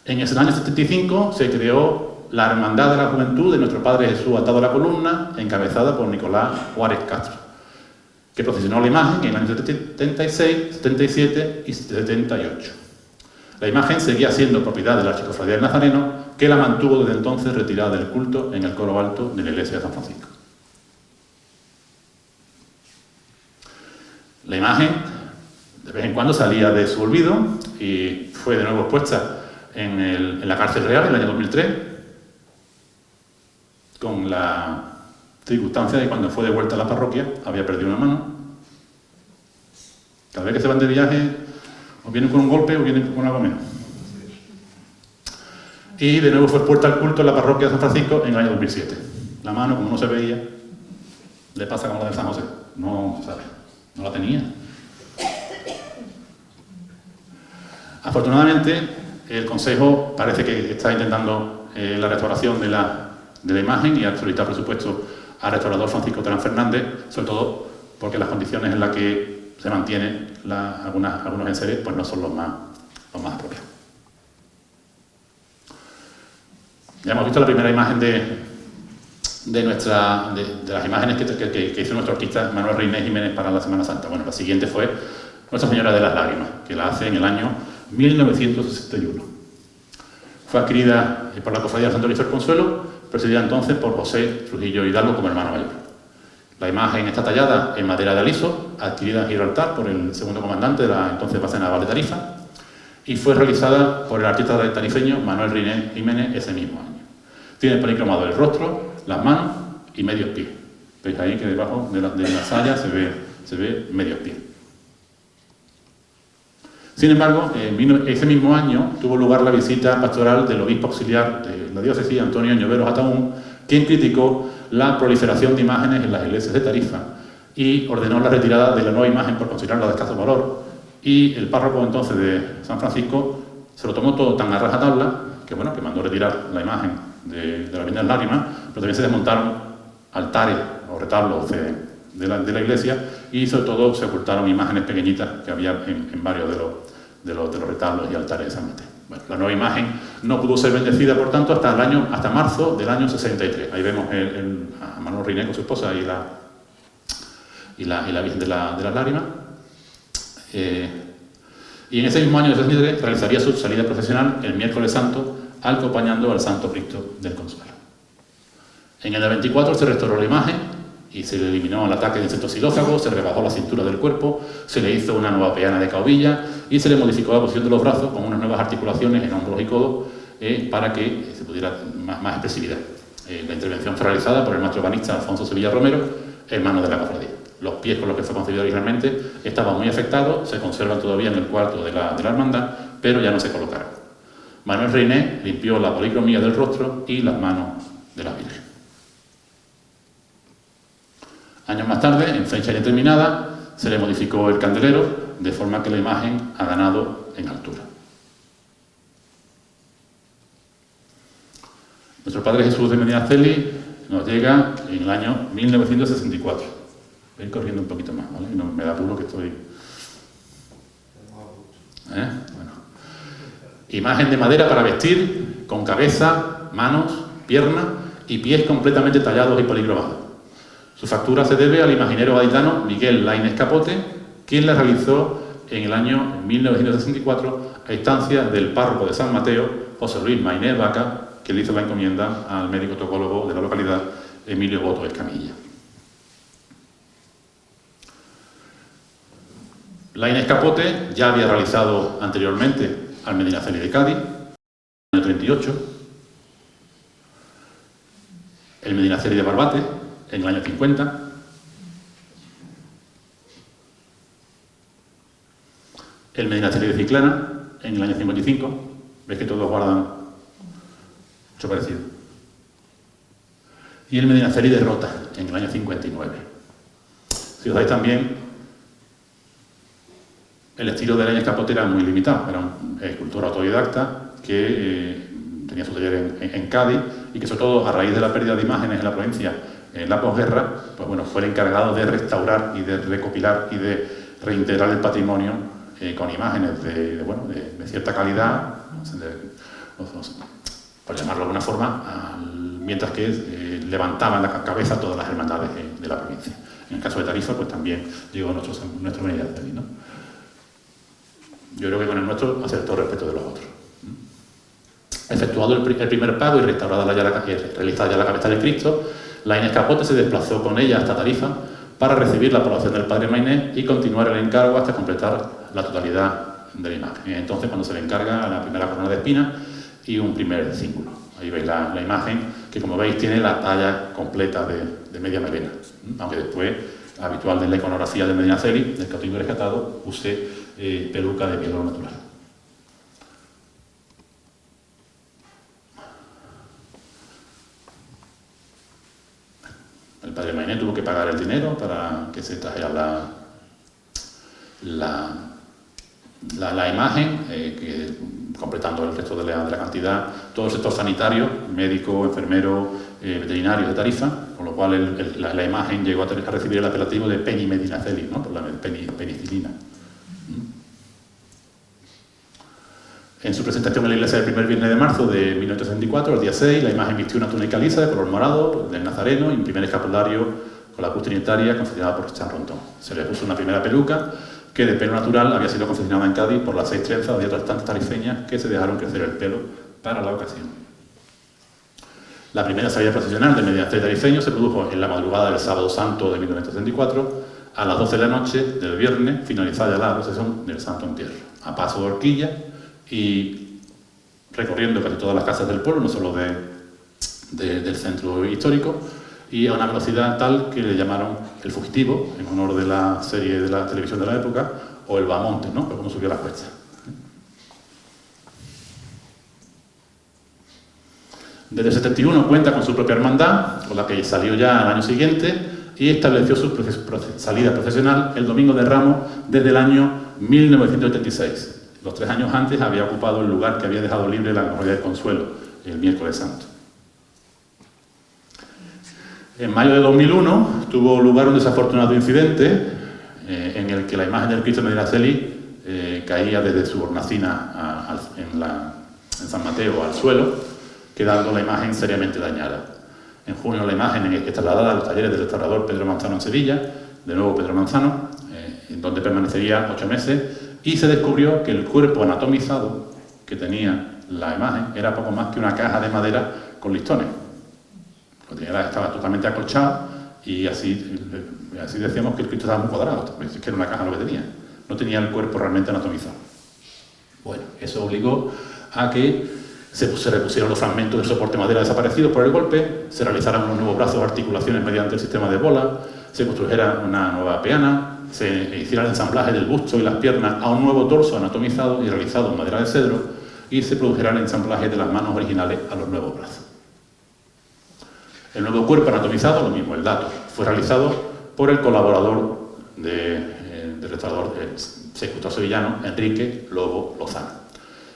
En el año 75 se creó la Hermandad de la Juventud de nuestro Padre Jesús atado a la columna, encabezada por Nicolás Juárez Castro, que procesionó la imagen en el año 76, 77 y 78. La imagen seguía siendo propiedad de la Archicofradía del Nazareno, que la mantuvo desde entonces retirada del culto en el coro alto de la iglesia de San Francisco. La imagen de vez en cuando salía de su olvido y fue de nuevo expuesta en la cárcel real en el año 2003, con la circunstancia de que cuando fue devuelta a la parroquia había perdido una mano. Cada vez que se van de viaje o vienen con un golpe o vienen con algo menos. Y de nuevo fue expuesta al culto en la parroquia de San Francisco en el año 2007. La mano, como no se veía, le pasa como la de San José. No, ¿sabe? No la tenía. Afortunadamente, el Consejo parece que está intentando la restauración de la imagen y ha solicitado presupuesto al restaurador Francisco Terán Fernández, sobre todo porque las condiciones en las que se mantienen algunos enseres pues no son los más apropiados. Ya hemos visto la primera imagen de las imágenes que hizo nuestro artista Manuel Reynés Jiménez para la Semana Santa. Bueno, la siguiente fue Nuestra Señora de las Lágrimas, que la hace en el año 1961. Fue adquirida por la Cofradía del Santo Cristo del Consuelo, presidida entonces por José Trujillo Hidalgo como hermano mayor. La imagen está tallada en madera de aliso, adquirida en Gibraltar por el segundo comandante de la entonces base naval de Tarifa, y fue realizada por el artista tarifeño Manuel Reynés Jiménez ese mismo año. Tiene policromado el rostro, las manos y medios pies. Veis ahí que debajo de la saya se ve medios pies. Sin embargo, ese mismo año tuvo lugar la visita pastoral del obispo auxiliar de la diócesis, Antonio Lloveros Ataún, quien criticó la proliferación de imágenes en las iglesias de Tarifa y ordenó la retirada de la nueva imagen por considerarla de escaso valor. Y el párroco entonces de San Francisco se lo tomó todo tan a rajatabla que mandó retirar la imagen de la Virgen de las Lágrimas, pero también se desmontaron altares o retablos de la iglesia y sobre todo se ocultaron imágenes pequeñitas que había en varios de los retablos y altares de San Mateo. Bueno, la nueva imagen no pudo ser bendecida, por tanto, hasta marzo del año 63. Ahí vemos a Manuel Reynés con su esposa y la Virgen de las Lágrimas. Y en ese mismo año de 63 realizaría su salida procesional el miércoles santo, acompañando al Santo Cristo del Consuelo. En el 94 se restauró la imagen y se le eliminó el ataque de insectos xilófagos, se rebajó la cintura del cuerpo, se le hizo una nueva peana de caubilla y se le modificó la posición de los brazos con unas nuevas articulaciones en hombros y codos para que se pudiera más expresividad. La intervención fue realizada por el maestro ebanista Alfonso Sevilla Romero, hermano de la cofradía. Los pies con los que fue concebido originalmente estaban muy afectados, se conservan todavía en el cuarto de la hermandad, pero ya no se colocaron. Manuel Reiné limpió la policromía del rostro y las manos de la Virgen. Años más tarde, en fecha indeterminada, se le modificó el candelero de forma que la imagen ha ganado en altura. Nuestro Padre Jesús de Medinaceli nos llega en el año 1964. Voy a ir corriendo un poquito más, ¿vale? No me da apuro que estoy... Bueno. Imagen de madera para vestir, con cabeza, manos, piernas y pies completamente tallados y policromados. Su factura se debe al imaginero gaditano Miguel Laínez Capote, quien la realizó en el año 1964 a instancia del párroco de San Mateo, José Luis Maynés Vaca, que le hizo la encomienda al médico tocólogo de la localidad, Emilio Boto Escamilla. Laínez Capote ya había realizado anteriormente al Medinaceli de Cádiz, en el año 38, el Medinaceli de Barbate, en el año 50, el Medinaceli de Chiclana, en el año 55, ves que todos guardan mucho parecido, y el Medinaceli de Rota, en el año 59. Si os dais también, el estilo de Laínez Capote era muy limitado, era un escultor autodidacta que tenía su taller en Cádiz y que sobre todo a raíz de la pérdida de imágenes en la provincia en la posguerra, pues bueno, fue el encargado de restaurar y de recopilar y de reintegrar el patrimonio con imágenes de cierta calidad, por llamarlo de alguna forma, mientras que levantaban la cabeza todas las hermandades de la provincia. En el caso de Tarifa, pues también llegó nuestro Medinaceli, ¿no? Yo creo que con el nuestro acertó respecto de los otros. Efectuado el primer pago y restaurada realizada ya la cabeza de Cristo, Laínez Capote se desplazó con ella hasta Tarifa para recibir la aprobación del padre Maynés y continuar el encargo hasta completar la totalidad de la imagen. Entonces, cuando se le encarga la primera corona de espinas y un primer cíngulo. Ahí veis la imagen, que como veis tiene la talla completa de media melena, aunque después, habitual de la iconografía de Medinaceli, del cautivo rescatado, use peluca de piel natural. El padre Maynés tuvo que pagar el dinero para que se trajera la imagen, completando el resto de la cantidad, todo el sector sanitario, médico, enfermero, veterinario de Tarifa, con lo cual la imagen llegó a recibir el apelativo de Penny Medinaceli, ¿no? Por la penicilina. En su presentación en la iglesia del primer viernes de marzo de 1964, el día 6, la imagen vistió una túnica lisa de color morado del Nazareno y un primer escapulario con la cruz trinitaria confeccionada por San Rontón. Se le puso una primera peluca que de pelo natural había sido confeccionada en Cádiz por las 6 trenzas de otras tantas tarifeñas que se dejaron crecer el pelo para la ocasión. La primera salida procesional del Medinaceli tarifeño se produjo en la madrugada del sábado santo de 1964 a las 12 de la noche del viernes, finalizada ya la procesión del Santo Entierro, a paso de horquilla y recorriendo casi todas las casas del pueblo, no solo del centro histórico, y a una velocidad tal que le llamaron el fugitivo, en honor de la serie de la televisión de la época, o el Bamonte, ¿no? Por cómo subió las cuestas. Desde el 71 cuenta con su propia hermandad, con la que salió ya al año siguiente, y estableció su salida procesional el Domingo de Ramos desde el año 1986. Los 3 años antes había ocupado el lugar que había dejado libre la Cofradía del Consuelo, el miércoles santo. En mayo de 2001 tuvo lugar un desafortunado incidente en el que la imagen del Cristo Medinaceli caía desde su hornacina en San Mateo al suelo, quedando la imagen seriamente dañada. En junio la imagen es trasladada a los talleres del restaurador Pedro Manzano en Sevilla, de nuevo Pedro Manzano, en donde permanecería 8 meses, y se descubrió que el cuerpo anatomizado que tenía la imagen era poco más que una caja de madera con listones. Estaba totalmente acolchado y así decíamos que el Cristo estaba muy cuadrado, es que era una caja lo que tenía, no tenía el cuerpo realmente anatomizado. Bueno, eso obligó a que se repusieran los fragmentos del soporte de madera desaparecidos por el golpe, se realizaran unos nuevos brazos o articulaciones mediante el sistema de bola, se construyera una nueva peana, se hiciera el ensamblaje del busto y las piernas a un nuevo torso anatomizado y realizado en madera de cedro, y se produjera el ensamblaje de las manos originales a los nuevos brazos. El nuevo cuerpo anatomizado, lo mismo, el dato, fue realizado por el colaborador del restaurador, el escultor sevillano, Enrique Lobo Lozano.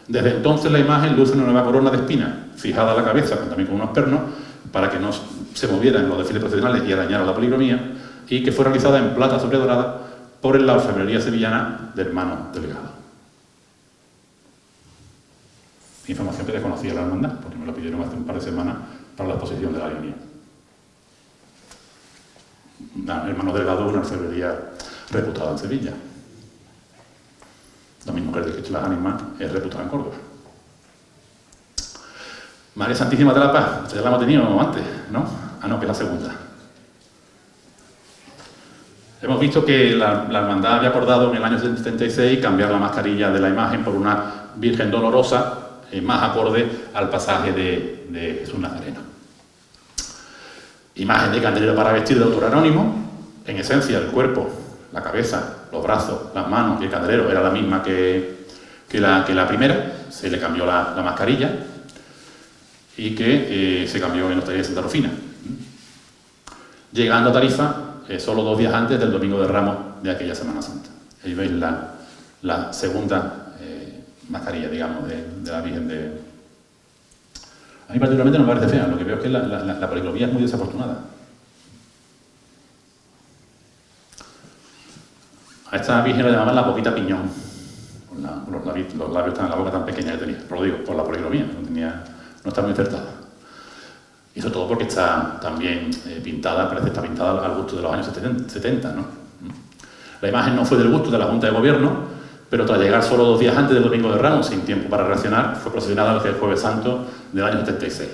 Desde entonces la imagen luce una nueva corona de espinas, fijada a la cabeza, también con unos pernos, para que no se moviera en los desfiles processionales y arañara la policromía, y que fue realizada en plata sobre dorada por la orfebrería sevillana de Hermano Delgado. Información que desconocía la hermandad, porque me lo pidieron hace un par de semanas para la exposición de la línea. Hermano Delgado, una orfebrería reputada en Sevilla. La misma mujer de Cristo y las Ánimas es reputada en Córdoba. María Santísima de la Paz, ya la hemos tenido antes, ¿no? Ah, no, que es la segunda. Hemos visto que la hermandad había acordado en el año 76 cambiar la mascarilla de la imagen por una Virgen Dolorosa, más acorde al pasaje de Jesús Nazareno. Imagen de candelero para vestir de autor anónimo. En esencia, el cuerpo, la cabeza, los brazos, las manos y el candelero era la misma que la primera. Se le cambió la mascarilla y que se cambió en los talleres de Santa Rufina. Llegando a Tarifa solo 2 días antes del Domingo de Ramos de aquella Semana Santa. Ahí veis la segunda mascarilla, digamos, de la Virgen de... A mí particularmente no me parece fea, lo que veo es que la policromía es muy desafortunada. A esta Virgen la llamaban la Boquita Piñón, los labios la boca tan pequeña que tenía, lo digo, por la policromía, no está muy acertada. Y sobre todo porque está también pintada, parece que está pintada al gusto de los años 70, ¿no? La imagen no fue del gusto de la Junta de Gobierno, pero tras llegar solo 2 días antes del Domingo de Ramos, sin tiempo para reaccionar, fue procesionada el Jueves Santo del año 76.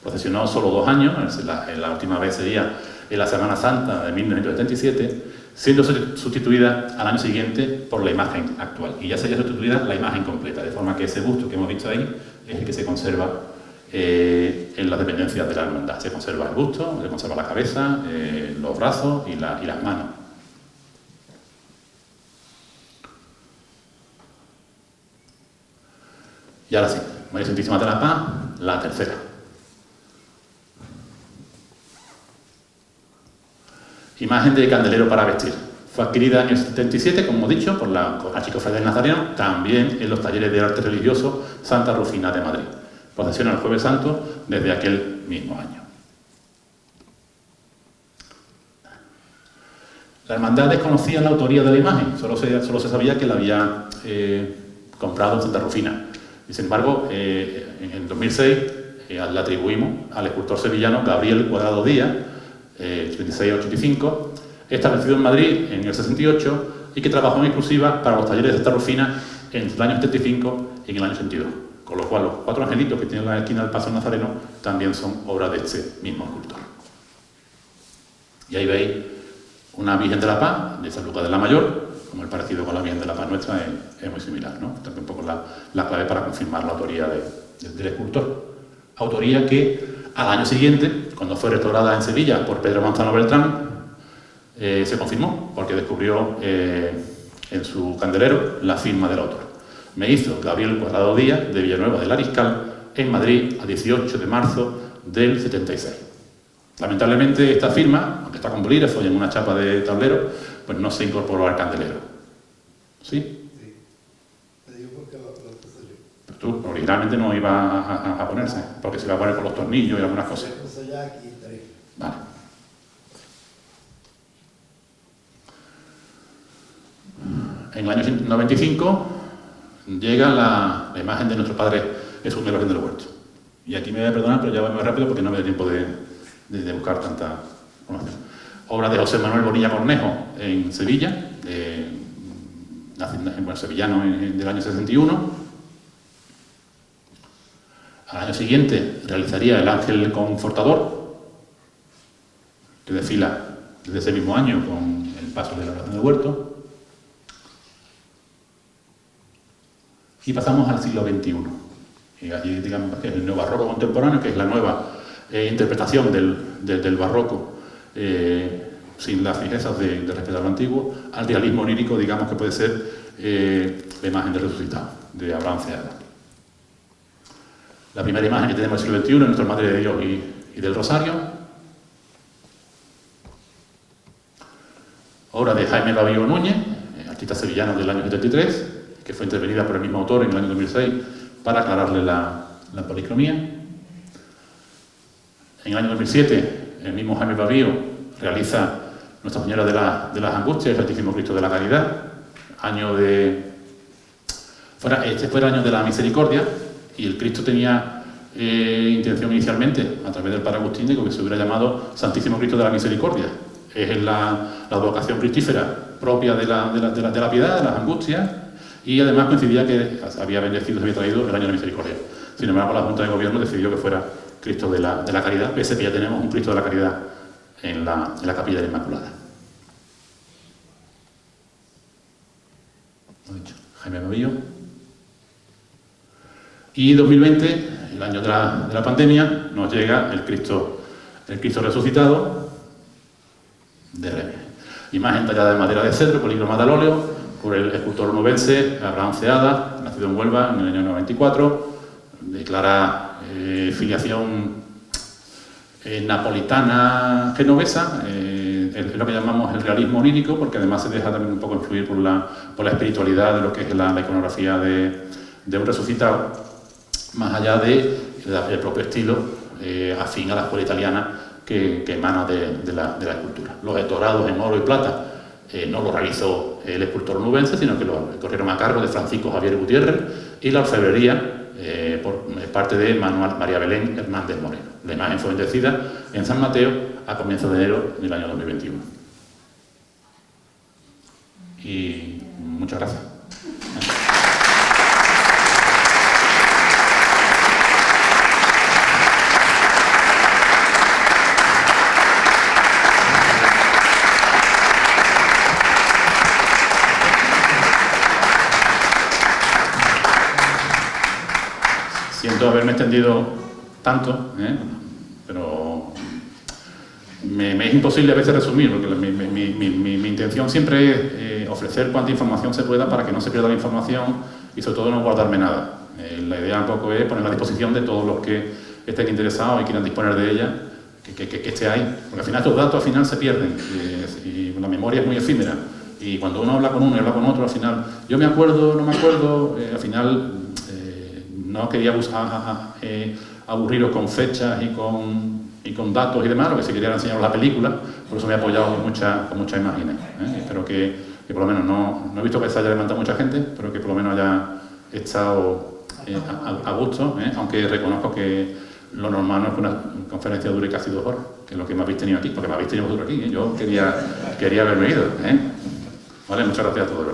Procesionó solo 2 años, la última vez sería en la Semana Santa de 1977, siendo sustituida al año siguiente por la imagen actual. Y ya sería sustituida la imagen completa, de forma que ese busto que hemos visto ahí es el que se conserva en las dependencias de la hermandad. Se conserva el busto, se conserva la cabeza, los brazos y las manos. Y ahora sí, María Santísima de la Paz, la tercera. Imagen de candelero para vestir. Fue adquirida en el 77, como hemos dicho, por la Archicofradía del Nazareno, también en los talleres de arte religioso Santa Rufina de Madrid. Procesiona el Jueves Santo desde aquel mismo año. La hermandad desconocía la autoría de la imagen, solo se sabía que la había comprado en Santa Rufina. Y sin embargo, en el 2006 la atribuimos al escultor sevillano Gabriel Cuadrado Díaz, 86-85, establecido en Madrid en el 68 y que trabajó en exclusiva para los talleres de Santa Rufina entre el año 75 y en el año 82. Con lo cual, los 4 angelitos que tienen en la esquina del Paso Nazareno también son obra de este mismo escultor. Y ahí veis una Virgen de la Paz, de San Lucas de la Mayor, como el parecido con la Virgen de la Paz nuestra es muy similar, ¿no? Esta es un poco la clave para confirmar la autoría del escultor. Autoría que al año siguiente, cuando fue restaurada en Sevilla por Pedro Manzano Beltrán, se confirmó, porque descubrió en su candelero la firma del autor. Me hizo Gabriel Cuadrado Díaz, de Villanueva del Ariscal, en Madrid, a 18 de marzo del 76. Lamentablemente esta firma, aunque está con bolígrafo y en una chapa de tablero, pues no se incorporó al candelero. ¿Sí? Sí. Te digo porque lo puse yo. Pero tú originalmente no iba a ponerse, porque se iba a poner con los tornillos y algunas cosas. Lo puse ya aquí, tres. Vale. En el año 95 llega la imagen de nuestro Padre Jesús de la Virgen del Huerto. Y aquí me voy a perdonar, pero ya voy muy rápido porque no me da tiempo de buscar tanta información. Obra de José Manuel Bonilla Cornejo en Sevilla, sevillano del año 61. Al año siguiente realizaría el Ángel Confortador, que desfila desde ese mismo año con el paso de la Orden del Huerto. Y pasamos al siglo XXI. Y allí, digamos, que es el neobarroco contemporáneo, que es la nueva interpretación del barroco, sin las fijezas de respetar lo antiguo, al realismo onírico, digamos, que puede ser la imagen del resucitado, de Abraham Ceada. La primera imagen que tenemos del siglo XXI es Nuestra Madre de Dios y del Rosario. Obra de Jaime Babío Núñez, artista sevillano del año 73, que fue intervenida por el mismo autor en el año 2006 para aclararle la policromía. En el año 2007, el mismo Jaime Babío realiza Nuestra Señora de las Angustias, el Santísimo Cristo de la Caridad. Este fue el año de la misericordia, y el Cristo tenía intención inicialmente, a través del Padre Agustín, de que se hubiera llamado Santísimo Cristo de la Misericordia. Es la advocación cristífera propia de la piedad, de las angustias, y además coincidía que había bendecido, se había traído el año de la misericordia. Sin embargo, la Junta de Gobierno decidió que fuera Cristo de la Caridad, pese a que ya tenemos un Cristo de la Caridad en la Capilla de la Inmaculada. Lo he dicho, Jaime Babío. Y 2020, el año de la pandemia, nos llega el Cristo resucitado de Remes. Imagen tallada de madera de cedro, policromada al óleo, por el escultor onubense Abraham Ceada, nacido en Huelva en el año 94, de clara filiación napolitana genovesa, es lo que llamamos el realismo onírico, porque además se deja también un poco influir por la espiritualidad de lo que es la iconografía de un resucitado, más allá del propio estilo afín a la escuela italiana que emana de la escultura. Los dorados en oro y plata no lo realizó el escultor onubense, sino que lo corrieron a cargo de Francisco Javier Gutiérrez, y la orfebrería por parte de María Belén Hernández Moreno. La imagen fue bendecida en San Mateo a comienzos de enero del año 2021. Y muchas gracias. Siento haberme extendido tanto, pero me es imposible a veces resumir, porque mi intención siempre es ofrecer cuanta información se pueda para que no se pierda la información y sobre todo no guardarme nada. La idea un poco es ponerla a disposición de todos los que estén interesados y quieran disponer de ella, que esté ahí, porque al final estos datos al final se pierden y la memoria es muy efímera, y cuando uno habla con uno y habla con otro, al final yo me acuerdo, no me acuerdo, al final no quería aburriros con fechas y con datos y demás. Lo que sí quería era enseñaros la película, por eso me he apoyado con muchas imágenes. Espero que por lo menos, no he visto que se haya levantado mucha gente, pero que por lo menos haya estado a gusto, aunque reconozco que lo normal no es que una conferencia dure casi 2 horas, que es lo que me habéis tenido aquí, porque me habéis tenido vosotros aquí. Yo quería haberme ido. Vale, muchas gracias a todos.